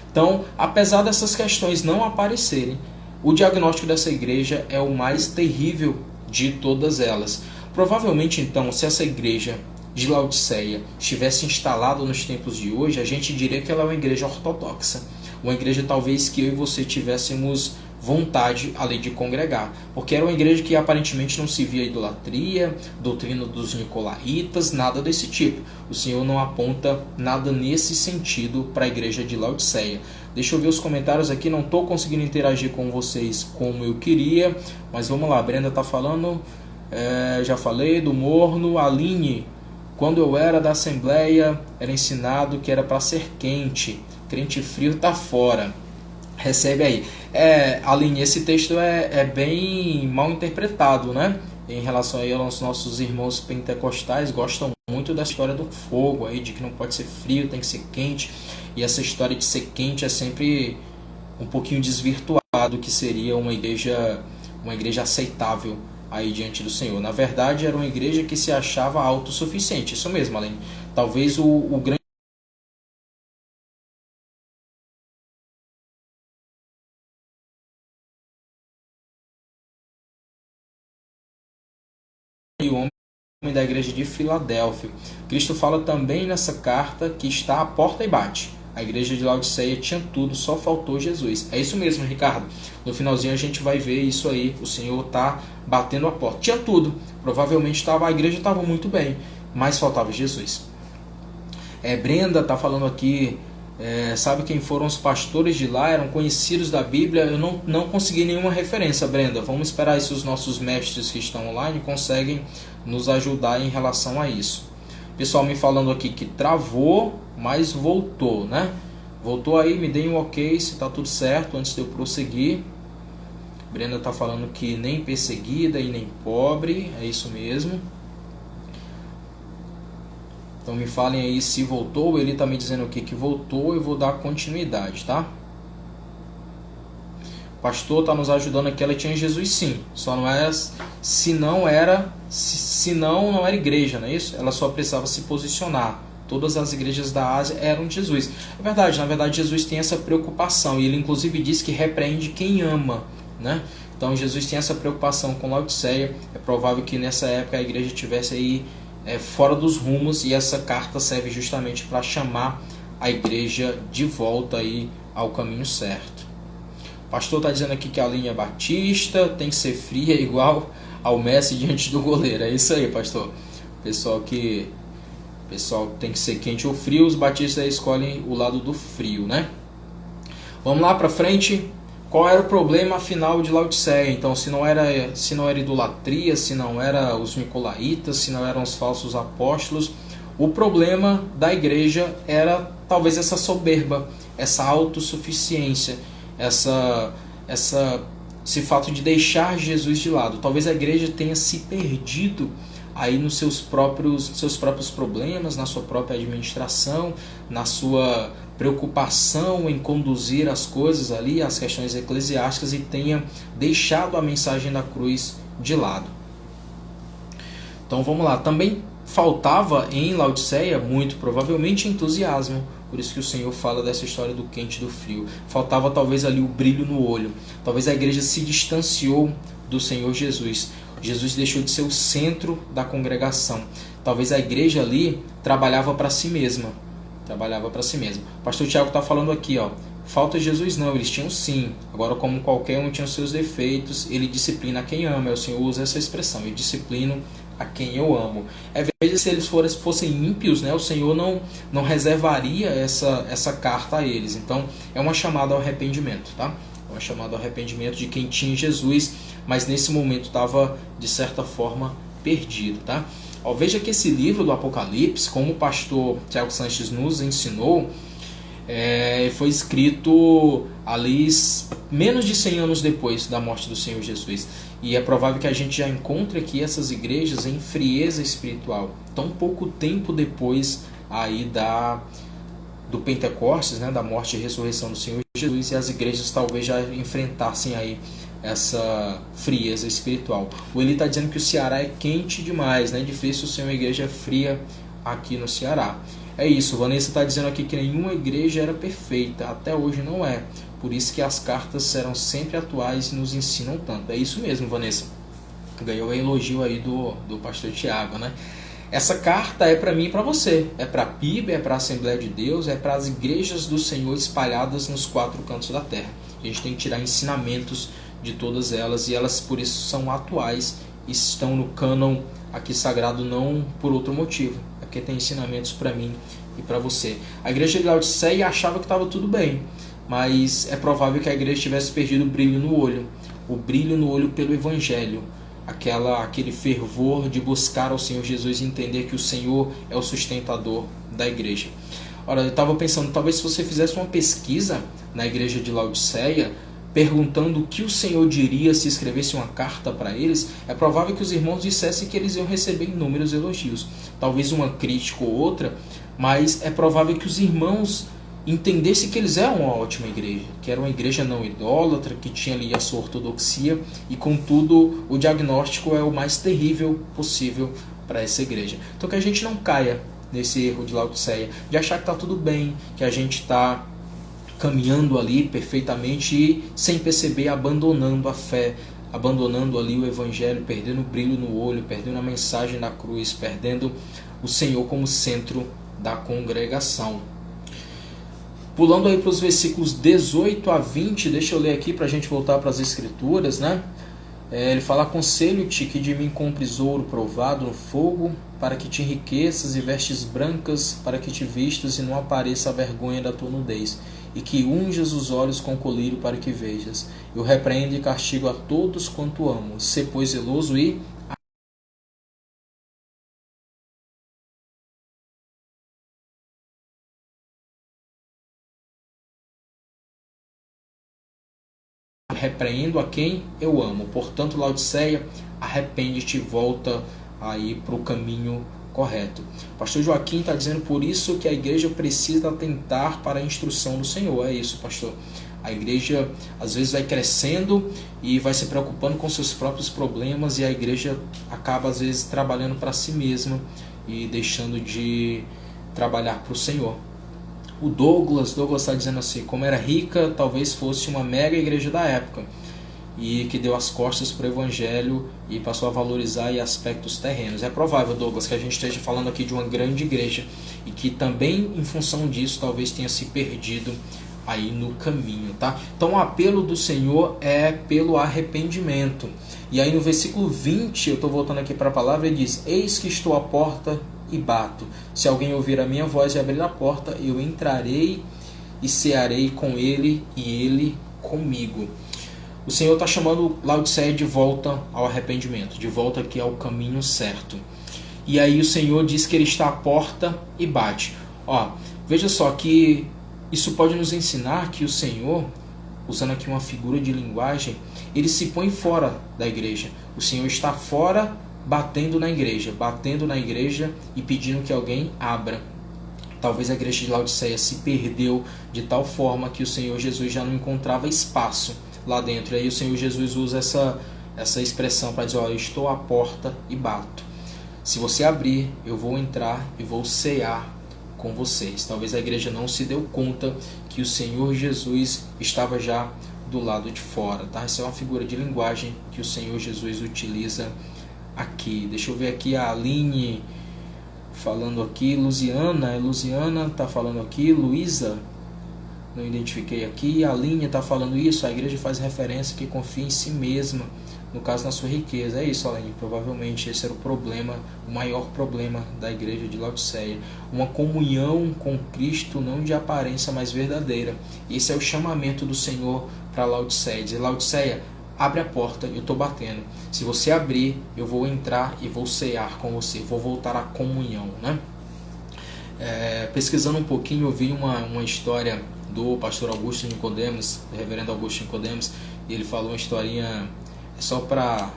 Então, apesar dessas questões não aparecerem, o diagnóstico dessa igreja é o mais terrível de todas elas. Provavelmente, então, se essa igreja de Laodiceia estivesse instalada nos tempos de hoje, a gente diria que ela é uma igreja ortodoxa. Uma igreja talvez que eu e você tivéssemos vontade ali de congregar. Porque era uma igreja que aparentemente não se via idolatria, doutrina dos nicolaítas, nada desse tipo. O Senhor não aponta nada nesse sentido para a igreja de Laodiceia. Deixa eu ver os comentários aqui, não estou conseguindo interagir com vocês como eu queria, mas vamos lá, a Brenda está falando... já falei do morno. Aline, quando eu era da Assembleia, era ensinado que era para ser quente. Crente frio tá fora. Recebe aí. Aline, esse texto é bem mal interpretado, né? Em relação aí aos nossos irmãos pentecostais, gostam muito da história do fogo aí, de que não pode ser frio, tem que ser quente. E essa história de ser quente é sempre um pouquinho desvirtuado do que seria uma igreja aceitável aí diante do Senhor. Na verdade, era uma igreja que se achava autossuficiente. Isso mesmo, Aline. Talvez o grande homem da igreja de Filadélfia. Cristo fala também nessa carta que está à porta e bate. A igreja de Laodiceia tinha tudo, só faltou Jesus. É isso mesmo, Ricardo. No finalzinho a gente vai ver isso aí. O Senhor está batendo a porta. Tinha tudo. Provavelmente a igreja estava muito bem, mas faltava Jesus. Brenda está falando aqui, sabe quem foram os pastores de lá? Eram conhecidos da Bíblia. Eu não consegui nenhuma referência, Brenda. Vamos esperar se os nossos mestres que estão online conseguem nos ajudar em relação a isso. Pessoal me falando aqui que travou, mas voltou, né? Voltou aí, me deem um ok se está tudo certo antes de eu prosseguir. Brenda está falando que nem perseguida e nem pobre, é isso mesmo. Então me falem aí se voltou. Ele está me dizendo aqui que voltou, eu vou dar continuidade, tá? O pastor está nos ajudando aqui, ela tinha Jesus sim, só não era, não era igreja, não é isso? Ela só precisava se posicionar. Todas as igrejas da Ásia eram de Jesus. É verdade, na verdade Jesus tem essa preocupação, e ele inclusive diz que repreende quem ama, né? Então Jesus tem essa preocupação com Laodiceia. É provável que nessa época a igreja estivesse aí fora dos rumos, e essa carta serve justamente para chamar a igreja de volta aí ao caminho certo. O pastor está dizendo aqui que a linha batista tem que ser fria igual ao Messi diante do goleiro. É isso aí, pastor. Pessoal tem que ser quente ou frio, os batistas escolhem o lado do frio, né? Vamos lá para frente. Qual era o problema afinal de Laodiceia? Então, se não era idolatria, se não era os nicolaítas, se não eram os falsos apóstolos, o problema da igreja era talvez essa soberba, essa autossuficiência, esse fato de deixar Jesus de lado. Talvez a igreja tenha se perdido aí nos seus próprios problemas, na sua própria administração, na sua preocupação em conduzir as coisas ali, as questões eclesiásticas, e tenha deixado a mensagem da cruz de lado. Então vamos lá, também faltava em Laodiceia, muito provavelmente, entusiasmo. Por isso que o Senhor fala dessa história do quente e do frio. Faltava talvez ali o brilho no olho. Talvez a igreja se distanciou do Senhor Jesus. Jesus deixou de ser o centro da congregação. Talvez a igreja ali trabalhava para si mesma. O pastor Tiago está falando aqui, falta Jesus não, eles tinham sim. Agora, como qualquer um tinha os seus defeitos, ele disciplina quem ama. O Senhor usa essa expressão, eu disciplino a quem eu amo. É verdade, se eles fossem ímpios, o Senhor não reservaria essa carta a eles. Então, é uma chamada ao arrependimento, tá? Uma chamada ao arrependimento de quem tinha Jesus, mas nesse momento estava, de certa forma, perdido, tá? Veja que esse livro do Apocalipse, como o pastor Tiago Sanches nos ensinou, foi escrito ali menos de 100 anos depois da morte do Senhor Jesus. E é provável que a gente já encontre aqui essas igrejas em frieza espiritual, tão pouco tempo depois aí do Pentecostes, da morte e ressurreição do Senhor Jesus, e as igrejas talvez já enfrentassem aí essa frieza espiritual. O Eli está dizendo que o Ceará é quente demais, é difícil ser uma igreja fria aqui no Ceará. É isso, Vanessa está dizendo aqui que nenhuma igreja era perfeita, até hoje não é. Por isso que as cartas serão sempre atuais e nos ensinam tanto. É isso mesmo, Vanessa. Ganhou o elogio aí do pastor Tiago, Essa carta é para mim e para você. É para a PIB, é para a Assembleia de Deus, é para as igrejas do Senhor espalhadas nos 4 cantos da terra. A gente tem que tirar ensinamentos de todas elas, e elas por isso são atuais e estão no cânon aqui sagrado, não por outro motivo, é porque tem ensinamentos para mim e para você. A igreja de Laodiceia achava que estava tudo bem, mas é provável que a igreja tivesse perdido o brilho no olho pelo Evangelho, aquele fervor de buscar ao Senhor Jesus e entender que o Senhor é o sustentador da igreja. Ora, eu estava pensando, talvez se você fizesse uma pesquisa na igreja de Laodiceia, perguntando o que o Senhor diria se escrevesse uma carta para eles, é provável que os irmãos dissessem que eles iam receber inúmeros elogios. Talvez uma crítica ou outra, mas é provável que os irmãos entendessem que eles eram uma ótima igreja, que era uma igreja não idólatra, que tinha ali a sua ortodoxia, e contudo o diagnóstico é o mais terrível possível para essa igreja. Então que a gente não caia nesse erro de Laodiceia, de achar que está tudo bem, que a gente está caminhando ali perfeitamente e sem perceber abandonando a fé, abandonando ali o Evangelho, perdendo o brilho no olho, perdendo a mensagem da cruz, perdendo o Senhor como centro da congregação. Pulando aí para os versículos 18 a 20, deixa eu ler aqui para a gente voltar para as Escrituras, Ele fala: aconselho-te que de mim compres ouro provado no fogo, para que te enriqueças, e vestes brancas, para que te vistas e não apareça a vergonha da tua nudez, e que unjas os olhos com colírio para que vejas. Eu repreendo e castigo a todos quanto amo. Sê, pois, zeloso e repreendo a quem eu amo. Portanto, Laodiceia, arrepende-te e volta aí para o caminho correto. O pastor Joaquim está dizendo: por isso que a igreja precisa atentar para a instrução do Senhor. É isso, pastor. A igreja às vezes vai crescendo e vai se preocupando com seus próprios problemas, e a igreja acaba às vezes trabalhando para si mesma e deixando de trabalhar para o Senhor. O Douglas está dizendo assim: como era rica, talvez fosse uma mega igreja da época, e que deu as costas para o Evangelho e passou a valorizar aí aspectos terrenos. É provável, Douglas, que a gente esteja falando aqui de uma grande igreja e que também, em função disso, talvez tenha se perdido aí no caminho, tá? Então o apelo do Senhor é pelo arrependimento. E aí no versículo 20, eu estou voltando aqui para a palavra, ele diz: eis que estou à porta e bato. Se alguém ouvir a minha voz e abrir a porta, eu entrarei e cearei com ele e ele comigo. O Senhor está chamando Laodiceia de volta ao arrependimento, de volta aqui ao caminho certo. E aí o Senhor diz que Ele está à porta e bate. Veja só que isso pode nos ensinar que o Senhor, usando aqui uma figura de linguagem, Ele se põe fora da igreja. O Senhor está fora, batendo na igreja e pedindo que alguém abra. Talvez a igreja de Laodiceia se perdeu de tal forma que o Senhor Jesus já não encontrava espaço lá dentro. E aí o Senhor Jesus usa essa expressão para dizer: eu estou à porta e bato. Se você abrir, eu vou entrar e vou cear com vocês. Talvez a igreja não se deu conta que o Senhor Jesus estava já do lado de fora, tá? Essa é uma figura de linguagem que o Senhor Jesus utiliza aqui. Deixa eu ver aqui a Aline falando aqui, Luciana está falando aqui, Luísa, não identifiquei aqui, a Aline está falando isso, a igreja faz referência que confia em si mesma, no caso na sua riqueza. É isso, Aline, provavelmente esse era o problema, o maior problema da igreja de Laodiceia, uma comunhão com Cristo não de aparência, mas verdadeira. Esse é o chamamento do Senhor para Laodiceia, dizer: Laodiceia, abre a porta, eu estou batendo. Se você abrir, eu vou entrar e vou cear com você, vou voltar à comunhão, né? Pesquisando um pouquinho, eu vi uma história do pastor Augusto Nicodemos, do reverendo Augusto Nicodemos, e ele falou uma historinha só para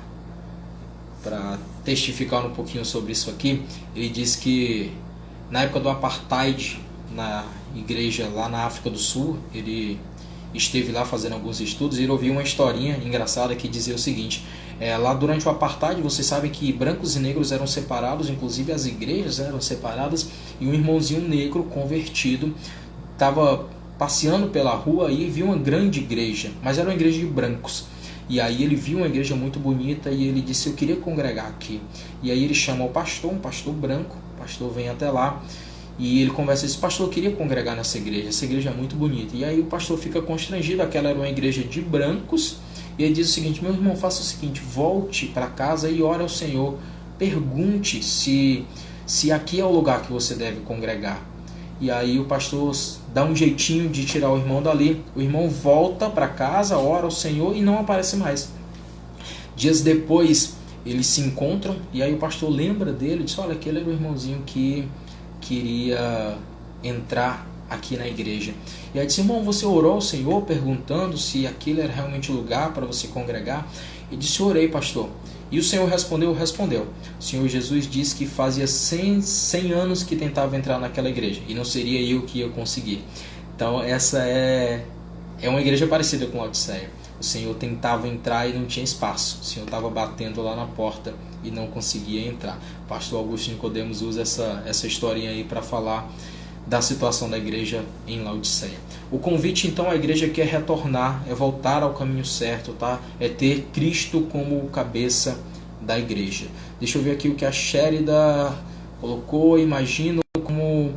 testificar um pouquinho sobre isso aqui. Ele disse que na época do apartheid, na igreja lá na África do Sul, ele esteve lá fazendo alguns estudos e ele ouviu uma historinha engraçada que dizia o seguinte: lá durante o apartheid, vocês sabem que brancos e negros eram separados, inclusive as igrejas eram separadas, e um irmãozinho negro convertido estava passeando pela rua e viu uma grande igreja, mas era uma igreja de brancos. E aí ele viu uma igreja muito bonita e ele disse: eu queria congregar aqui. E aí ele chama o pastor, um pastor branco, o pastor vem até lá e ele conversa e diz: pastor, eu queria congregar nessa igreja, essa igreja é muito bonita. E aí o pastor fica constrangido, aquela era uma igreja de brancos, e ele diz o seguinte: meu irmão, faça o seguinte, volte para casa e ore ao Senhor, pergunte se aqui é o lugar que você deve congregar. E aí o pastor dá um jeitinho de tirar o irmão dali, o irmão volta para casa, ora ao Senhor e não aparece mais. Dias depois eles se encontram e aí o pastor lembra dele, diz: olha, aquele era o irmãozinho que queria entrar aqui na igreja. E aí disse: irmão, você orou ao Senhor perguntando se aquele era realmente o lugar para você congregar? E disse: orei, pastor. E o Senhor respondeu. O Senhor Jesus disse que fazia 100 anos que tentava entrar naquela igreja e não seria eu que ia conseguir. Então essa é uma igreja parecida com Laodiceia. O Senhor tentava entrar e não tinha espaço. O Senhor estava batendo lá na porta e não conseguia entrar. O pastor Augusto Nicodemos usa essa historinha aí para falar da situação da igreja em Laodiceia. O convite então à igreja que é retornar, é voltar ao caminho certo, tá? É ter Cristo como cabeça da igreja. Deixa eu ver aqui o que a Sherida colocou. Imagino como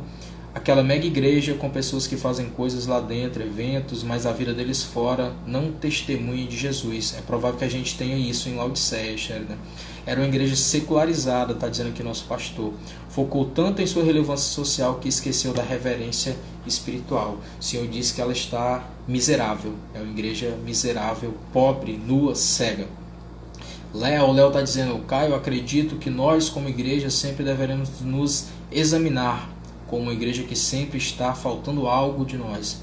aquela mega igreja com pessoas que fazem coisas lá dentro, eventos, mas a vida deles fora não testemunha de Jesus. É provável que a gente tenha isso em Laodiceia, Sherida. Era uma igreja secularizada, está dizendo aqui nosso pastor. Focou tanto em sua relevância social que esqueceu da reverência espiritual. O Senhor disse que ela está miserável. É uma igreja miserável, pobre, nua, cega. Léo está dizendo: Caio, acredito que nós como igreja sempre deveremos nos examinar como uma igreja que sempre está faltando algo de nós.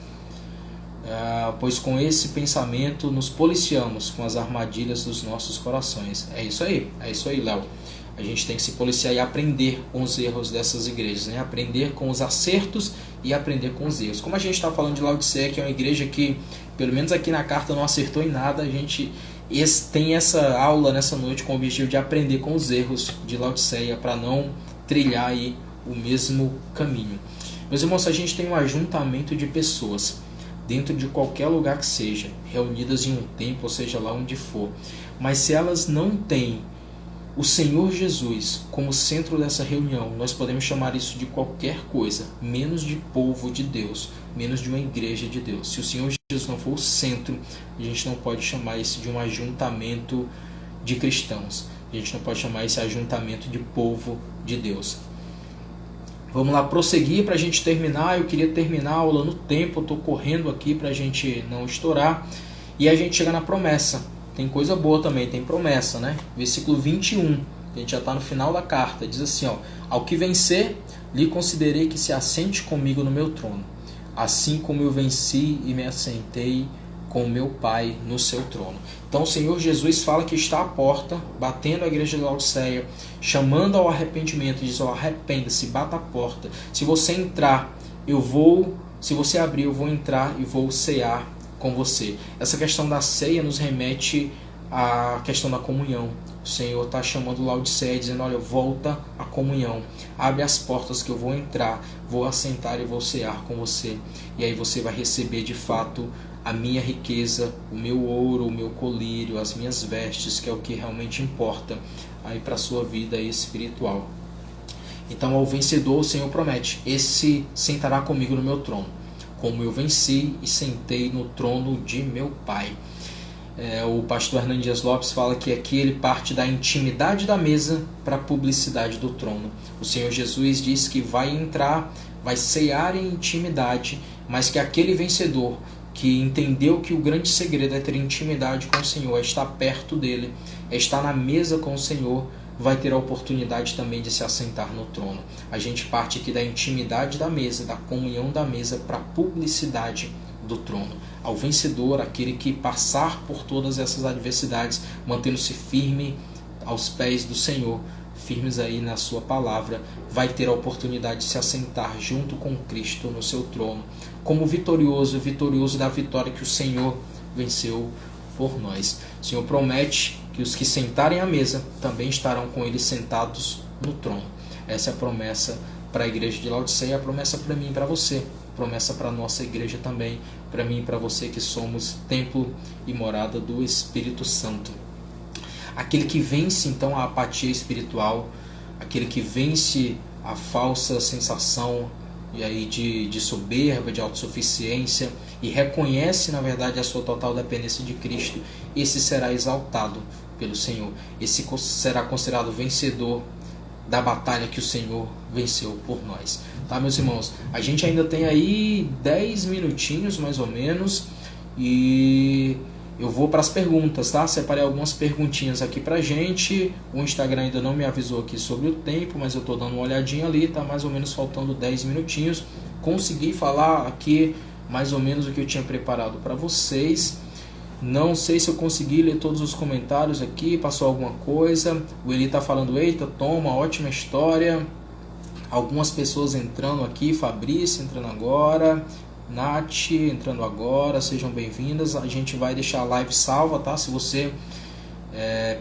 Pois com esse pensamento nos policiamos com as armadilhas dos nossos corações. É isso aí, Léo. A gente tem que se policiar e aprender com os erros dessas igrejas, né? Aprender com os acertos e aprender com os erros. Como a gente está falando de Laodiceia, que é uma igreja que, pelo menos aqui na carta, não acertou em nada, a gente tem essa aula nessa noite com o objetivo de aprender com os erros de Laodiceia para não trilhar aí o mesmo caminho. Meus irmãos, a gente tem um ajuntamento de pessoas dentro de qualquer lugar que seja, reunidas em um templo, ou seja lá onde for, mas se elas não têm o Senhor Jesus como centro dessa reunião, nós podemos chamar isso de qualquer coisa, menos de povo de Deus, menos de uma igreja de Deus. Se o Senhor Jesus não for o centro, a gente não pode chamar isso de um ajuntamento de cristãos, a gente não pode chamar esse ajuntamento de povo de Deus. Vamos lá, prosseguir para a gente terminar. Eu queria terminar a aula no tempo, eu estou correndo aqui para a gente não estourar. E a gente chega na promessa. Tem coisa boa também, tem promessa, né? Versículo 21, a gente já está no final da carta, diz assim, ó: ao que vencer, lhe considerei que se assente comigo no meu trono, assim como eu venci e me assentei com meu Pai no seu trono. Então o Senhor Jesus fala que está à porta, batendo a igreja de Laodiceia, chamando ao arrependimento, diz: ó, arrependa-se, bata a porta. Se você entrar, se você abrir, eu vou entrar e vou cear com você. Essa questão da ceia nos remete à questão da comunhão. O Senhor está chamando Laodiceia, dizendo: olha, volta à comunhão, abre as portas que eu vou entrar, vou assentar e vou cear com você. E aí você vai receber de fato a minha riqueza, o meu ouro, o meu colírio, as minhas vestes, que é o que realmente importa aí para a sua vida espiritual. Então, ao vencedor, o Senhor promete: esse sentará comigo no meu trono, como eu venci e sentei no trono de meu Pai. O pastor Hernando Dias Lopes fala que aqui ele parte da intimidade da mesa para a publicidade do trono. O Senhor Jesus diz que vai entrar, vai cear em intimidade, mas que aquele vencedor que entendeu que o grande segredo é ter intimidade com o Senhor, é estar perto dele, é estar na mesa com o Senhor, vai ter a oportunidade também de se assentar no trono. A gente parte aqui da intimidade da mesa, da comunhão da mesa, para a publicidade do trono. Ao vencedor, aquele que passar por todas essas adversidades, mantendo-se firme aos pés do Senhor, firmes aí na sua palavra, vai ter a oportunidade de se assentar junto com Cristo no seu trono, como vitorioso da vitória que o Senhor venceu por nós. O Senhor promete que os que sentarem à mesa também estarão com eles sentados no trono. Essa é a promessa para a igreja de Laodiceia, a promessa para mim e para você, promessa para a nossa igreja também, para mim e para você que somos templo e morada do Espírito Santo. Aquele que vence então a apatia espiritual, aquele que vence a falsa sensação e aí de soberba, de autossuficiência, e reconhece na verdade a sua total dependência de Cristo, esse será exaltado pelo Senhor. Esse será considerado vencedor da batalha que o Senhor venceu por nós. Tá, meus irmãos? A gente ainda tem aí 10 minutinhos mais ou menos, e eu vou para as perguntas, tá? Separei algumas perguntinhas aqui pra gente. O Instagram ainda não me avisou aqui sobre o tempo, mas eu tô dando uma olhadinha ali, tá mais ou menos faltando 10 minutinhos. Consegui falar aqui mais ou menos o que eu tinha preparado para vocês. Não sei se eu consegui ler todos os comentários aqui, passou alguma coisa. O Eli tá falando: eita, toma, ótima história. Algumas pessoas entrando aqui, Fabrício entrando agora, Nath entrando agora, sejam bem-vindas. A gente vai deixar a live salva, tá? Se você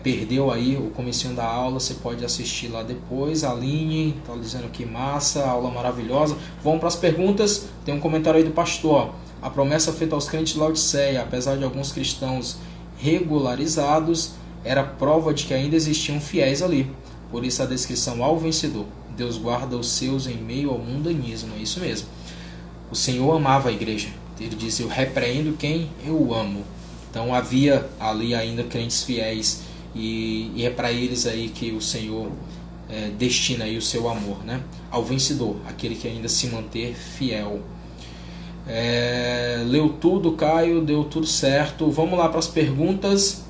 perdeu aí o comecinho da aula, você pode assistir lá depois. A Aline tá dizendo que massa, aula maravilhosa. Vamos para as perguntas. Tem um comentário aí do pastor: a promessa feita aos crentes de Laodiceia, apesar de alguns cristãos regularizados, era prova de que ainda existiam fiéis ali. Por isso a descrição: ao vencedor. Deus guarda os seus em meio ao mundanismo. É isso mesmo. O Senhor amava a igreja. Ele disse: eu repreendo quem eu amo. Então havia ali ainda crentes fiéis, e é para eles aí que o Senhor destina aí o seu amor, né? Ao vencedor, aquele que ainda se manter fiel. Leu tudo, Caio, deu tudo certo. Vamos lá para as perguntas.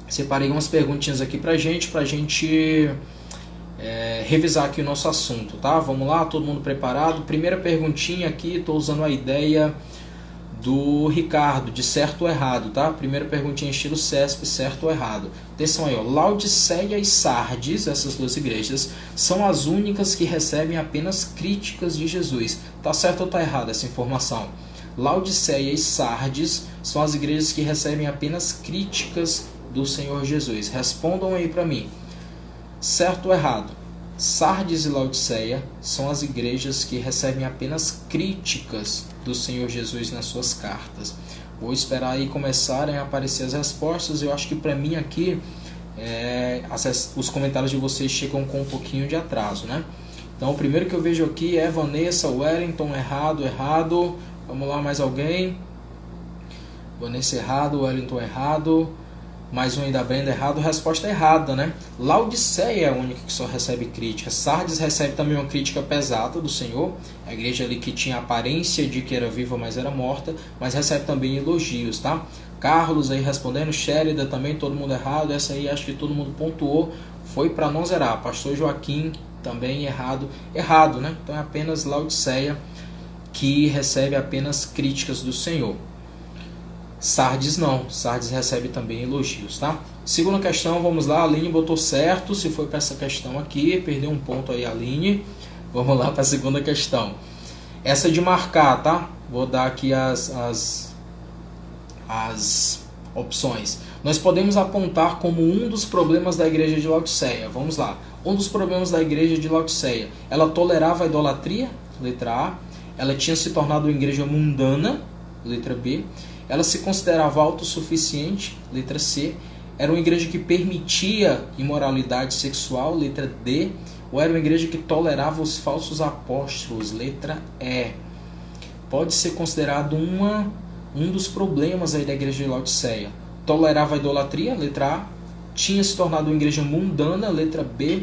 Separei umas perguntinhas aqui pra gente revisar aqui o nosso assunto, tá? Vamos lá, todo mundo preparado? Primeira perguntinha aqui, estou usando a ideia do Ricardo, de certo ou errado, tá? Primeira perguntinha estilo CESP, certo ou errado. Atenção aí, ó. Laodiceia e Sardes, essas duas igrejas, são as únicas que recebem apenas críticas de Jesus. Tá certo ou tá errado essa informação? Laodiceia e Sardes são as igrejas que recebem apenas críticas do Senhor Jesus. Respondam aí para mim. Certo ou errado? Sardes e Laodiceia são as igrejas que recebem apenas críticas do Senhor Jesus nas suas cartas. Vou esperar aí começarem a aparecer as respostas. Eu acho que para mim aqui os comentários de vocês chegam com um pouquinho de atraso, né? Então o primeiro que eu vejo aqui é Vanessa, Wellington, errado. Vamos lá, mais alguém? Vanessa, errado. Wellington, errado. Mais um aí da Brenda, errado. Resposta errada, né? Laodiceia é a única que só recebe crítica. Sardes recebe também uma crítica pesada do Senhor. A igreja ali que tinha a aparência de que era viva, mas era morta. Mas recebe também elogios, tá? Carlos aí respondendo, Sherida também, todo mundo errado. Essa aí acho que todo mundo pontuou, foi para não zerar. Pastor Joaquim também errado, né? Então é apenas Laodiceia que recebe apenas críticas do Senhor. Sardes não, Sardes recebe também elogios, tá? Segunda questão, vamos lá, a Aline botou certo, se foi para essa questão aqui, perdeu um ponto aí a Aline. Vamos lá para a segunda questão. Essa de marcar, tá? Vou dar aqui as opções. Nós podemos apontar como um dos problemas da igreja de Laodiceia. Vamos lá. Um dos problemas da igreja de Laodiceia. Ela tolerava a idolatria, letra A. Ela tinha se tornado uma igreja mundana, letra B. Ela se considerava autossuficiente, letra C. Era uma igreja que permitia imoralidade sexual, letra D. Ou era uma igreja que tolerava os falsos apóstolos, letra E. Pode ser considerado um dos problemas aí da igreja de Laodiceia. Tolerava a idolatria, letra A. Tinha se tornado uma igreja mundana, letra B.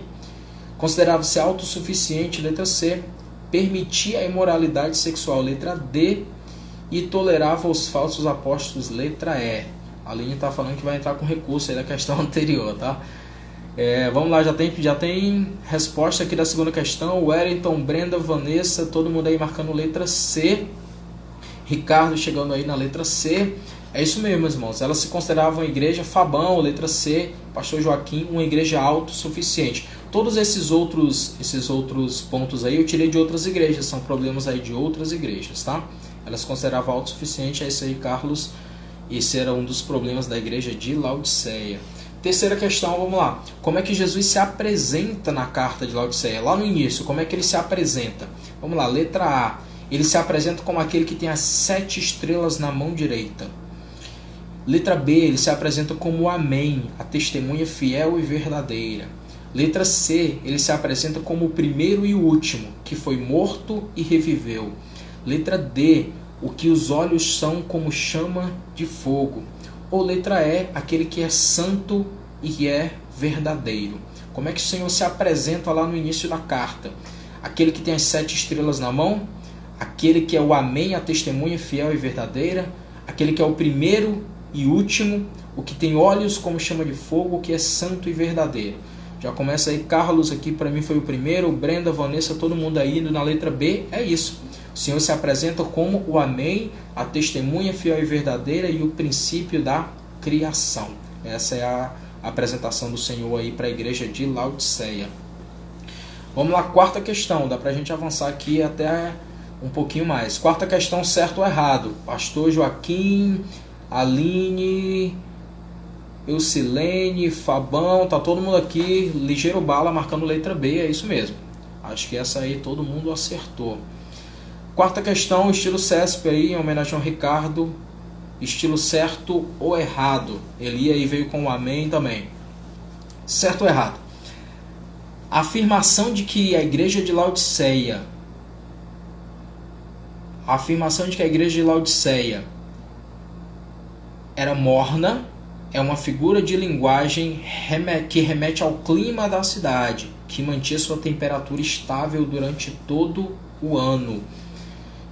Considerava-se autossuficiente, letra C. Permitia a imoralidade sexual, letra D. E tolerava os falsos apóstolos, letra E. A Aline está falando que vai entrar com recurso aí da questão anterior, tá? Vamos lá, já tem resposta aqui da segunda questão. Wellington, Brenda, Vanessa, todo mundo aí marcando letra C. Ricardo chegando aí na letra C. É isso mesmo, meus irmãos. Ela se considerava uma igreja, Fabão, letra C. Pastor Joaquim, uma igreja autossuficiente. Todos esses outros pontos aí eu tirei de outras igrejas, são problemas aí de outras igrejas, tá? Ela se considerava autossuficiente, é isso aí, Carlos. Esse era um dos problemas da igreja de Laodiceia. Terceira questão, vamos lá. Como é que Jesus se apresenta na carta de Laodiceia? Lá no início, como é que ele se apresenta? Vamos lá, letra A. Ele se apresenta como aquele que tem as 7 estrelas na mão direita. Letra B, ele se apresenta como o Amém, a testemunha fiel e verdadeira. Letra C, ele se apresenta como o primeiro e o último, que foi morto e reviveu. Letra D, o que os olhos são como chama de fogo. Ou letra E, aquele que é santo e que é verdadeiro. Como é que o Senhor se apresenta lá no início da carta? Aquele que tem as 7 estrelas na mão, aquele que é o Amém, a testemunha fiel e verdadeira, aquele que é o primeiro e último, o que tem olhos como chama de fogo, o que é santo e verdadeiro. Já começa aí, Carlos aqui para mim foi o primeiro, Brenda, Vanessa, todo mundo aí indo na letra B, é isso. O Senhor se apresenta como o Amém, a testemunha fiel e verdadeira e o princípio da criação. Essa é a apresentação do Senhor aí para a igreja de Laodiceia. Vamos lá, quarta questão, dá para a gente avançar aqui até um pouquinho mais. Quarta questão, certo ou errado? Pastor Joaquim, Aline, Eucilene, Fabão, tá todo mundo aqui, ligeiro bala marcando letra B, é isso mesmo. Acho que essa aí todo mundo acertou. Quarta questão, estilo CESP aí, em homenagem ao Ricardo, estilo certo ou errado? Eli aí veio com o Amém também. Certo ou errado? A afirmação de que a igreja de Laodiceia era morna é uma figura de linguagem que remete ao clima da cidade, que mantinha sua temperatura estável durante todo o ano.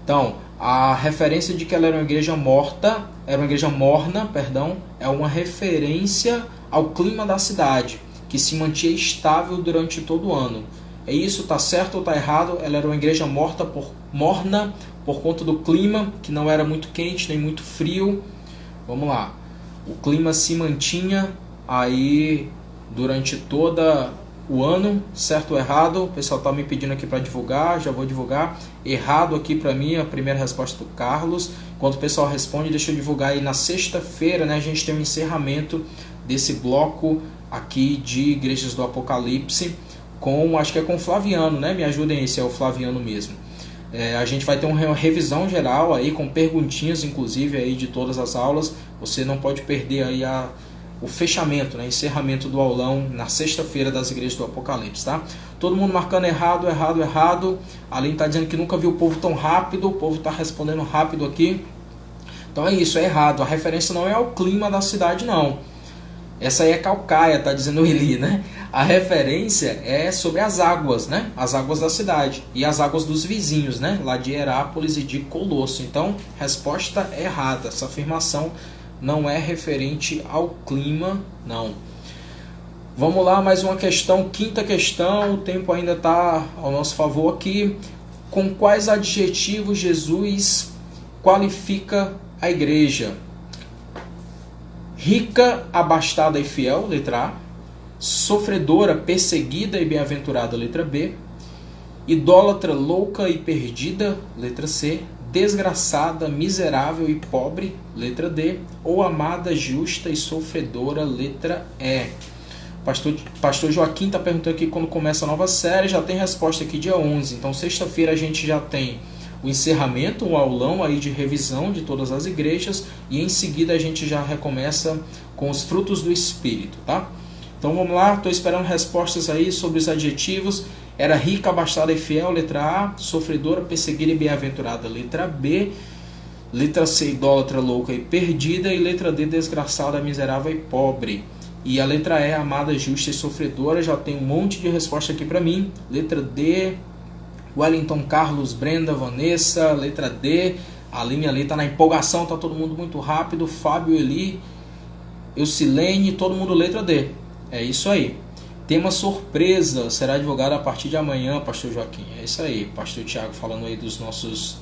Então, a referência de que ela era uma igreja morna, é uma referência ao clima da cidade, que se mantinha estável durante todo o ano. É isso, tá certo ou tá errado? Ela era uma igreja morna por conta do clima, que não era muito quente nem muito frio. Vamos lá. O clima se mantinha aí durante todo o ano, certo ou errado? O pessoal está me pedindo aqui para divulgar, já vou divulgar. Errado aqui para mim, a primeira resposta do Carlos. Enquanto o pessoal responde, deixa eu divulgar aí na sexta-feira, né? A gente tem um encerramento desse bloco aqui de Igrejas do Apocalipse, acho que é com o Flaviano, né? Me ajudem aí se é o Flaviano mesmo. A gente vai ter uma revisão geral aí com perguntinhas inclusive aí de todas as aulas. Você não pode perder aí o fechamento, né, encerramento do aulão na sexta-feira das Igrejas do Apocalipse, tá? Todo mundo marcando errado. A Aline está dizendo que nunca viu o povo tão rápido, o povo está respondendo rápido aqui. Então é isso, é errado. A referência não é ao clima da cidade, não. Essa aí é Calcaia, tá dizendo o Eli, né? A referência é sobre as águas, né? As águas da cidade e as águas dos vizinhos, né? Lá de Herápolis e de Colosso. Então, resposta é errada. Essa afirmação não é referente ao clima, não. Vamos lá, mais uma questão, quinta questão, o tempo ainda está ao nosso favor aqui. Com quais adjetivos Jesus qualifica a igreja? Rica, abastada e fiel, letra A. Sofredora, perseguida e bem-aventurada, letra B. Idólatra, louca e perdida, letra C. Desgraçada, miserável e pobre, letra D. Ou amada, justa e sofredora, letra E. Pastor Joaquim está perguntando aqui quando começa a nova série. Já tem resposta aqui dia 11. Então sexta-feira a gente já tem o encerramento, um aulão aí de revisão de todas as igrejas. E em seguida a gente já recomeça com os frutos do Espírito, tá? Então vamos lá, estou esperando respostas aí sobre os adjetivos. Era rica, abastada e fiel, letra A. Sofredora, perseguida e bem-aventurada, letra B. Letra C, idólatra, louca e perdida. E letra D, desgraçada, miserável e pobre. E a letra E, amada, justa e sofredora. Já tem um monte de resposta aqui para mim. Letra D, Wellington, Carlos, Brenda, Vanessa. Letra D, a linha ali está na empolgação, está todo mundo muito rápido. Fábio, Eli, Eucilene, todo mundo letra D. É isso aí. Tema surpresa, será divulgado a partir de amanhã, Pastor Joaquim. É isso aí, Pastor Tiago falando aí dos nossas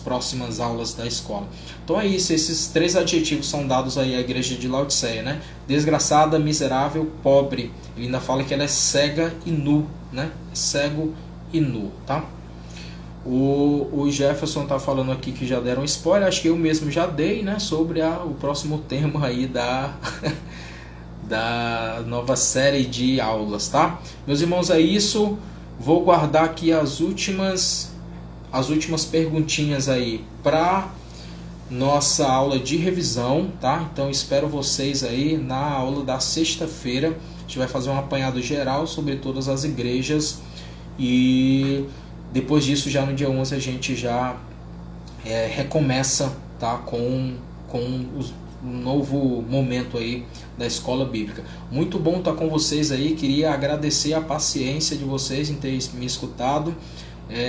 próximas aulas da escola. Então é isso, esses 3 adjetivos são dados aí à igreja de Laodiceia, né? Desgraçada, miserável, pobre. Ele ainda fala que ela é cega e nu, né? Cego e nu, tá? O Jefferson tá falando aqui que já deram spoiler, acho que eu mesmo já dei, né? Sobre o próximo tema aí da nova série de aulas, tá? Meus irmãos, é isso. Vou guardar aqui as últimas perguntinhas aí para nossa aula de revisão, tá? Então espero vocês aí na aula da sexta-feira. A gente vai fazer um apanhado geral sobre todas as igrejas e depois disso, já no dia 11, a gente já recomeça, tá? Com um novo momento aí da escola bíblica. Muito bom estar com vocês aí. Queria agradecer a paciência de vocês em ter me escutado,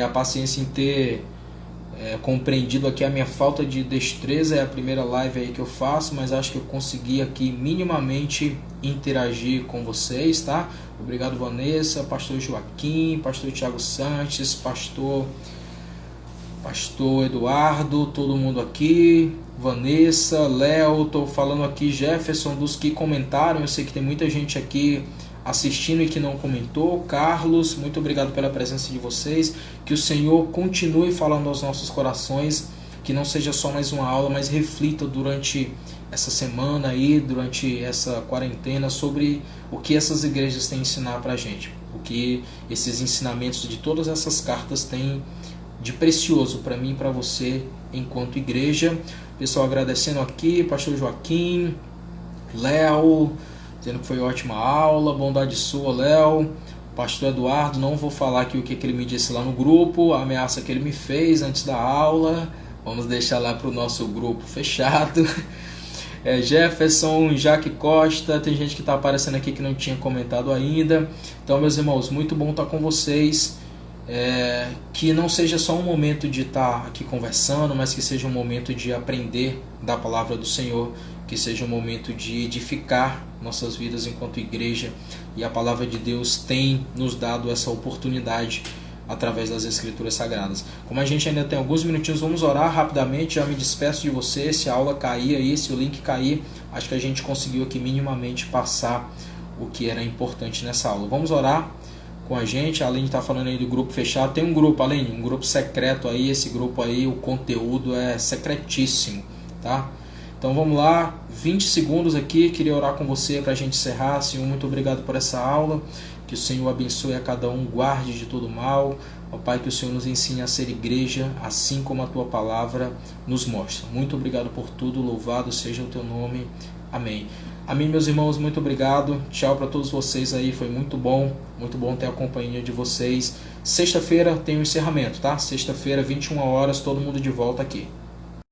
a paciência em ter compreendido aqui a minha falta de destreza. É a primeira live aí que eu faço, mas acho que eu consegui aqui minimamente interagir com vocês, tá? Obrigado, Vanessa, Pastor Joaquim, Pastor Tiago Sanches, Pastor Eduardo, todo mundo aqui, Vanessa, Léo, estou falando aqui, Jefferson, dos que comentaram. Eu sei que tem muita gente aqui assistindo e que não comentou. Carlos, muito obrigado pela presença de vocês. Que o Senhor continue falando aos nossos corações, que não seja só mais uma aula, mas reflita durante essa semana aí, durante essa quarentena, sobre o que essas igrejas têm a ensinar para a gente, o que esses ensinamentos de todas essas cartas têm de precioso para mim e para você enquanto igreja. Pessoal agradecendo aqui, Pastor Joaquim, Léo, dizendo que foi ótima aula, bondade sua, Léo. Pastor Eduardo, não vou falar aqui o que ele me disse lá no grupo, a ameaça que ele me fez antes da aula, vamos deixar lá para o nosso grupo fechado. Jefferson, Jaque Costa, tem gente que está aparecendo aqui que não tinha comentado ainda. Então, meus irmãos, muito bom estar com vocês. Que não seja só um momento de estar aqui conversando, mas que seja um momento de aprender da palavra do Senhor, que seja um momento de edificar nossas vidas enquanto igreja, e a palavra de Deus tem nos dado essa oportunidade através das Escrituras Sagradas. Como a gente ainda tem alguns minutinhos, vamos orar rapidamente. Já me despeço de você. Se a aula cair aí, se o link cair, acho que a gente conseguiu aqui minimamente passar o que era importante nessa aula. Vamos orar com a gente. A Aline está falando aí do grupo fechado. Tem um grupo, Aline, um grupo secreto aí. Esse grupo aí, o conteúdo é secretíssimo, tá? Então vamos lá, 20 segundos aqui. Queria orar com você para a gente encerrar. Senhor, muito obrigado por essa aula. Que o Senhor abençoe a cada um, guarde de todo mal. Ó Pai, que o Senhor nos ensine a ser igreja, assim como a Tua palavra nos mostra. Muito obrigado por tudo, louvado seja o Teu nome. Amém. Amém, meus irmãos, muito obrigado. Tchau para todos vocês aí, foi muito bom ter a companhia de vocês. Sexta-feira tem o encerramento, tá? Sexta-feira, 21 horas, todo mundo de volta aqui.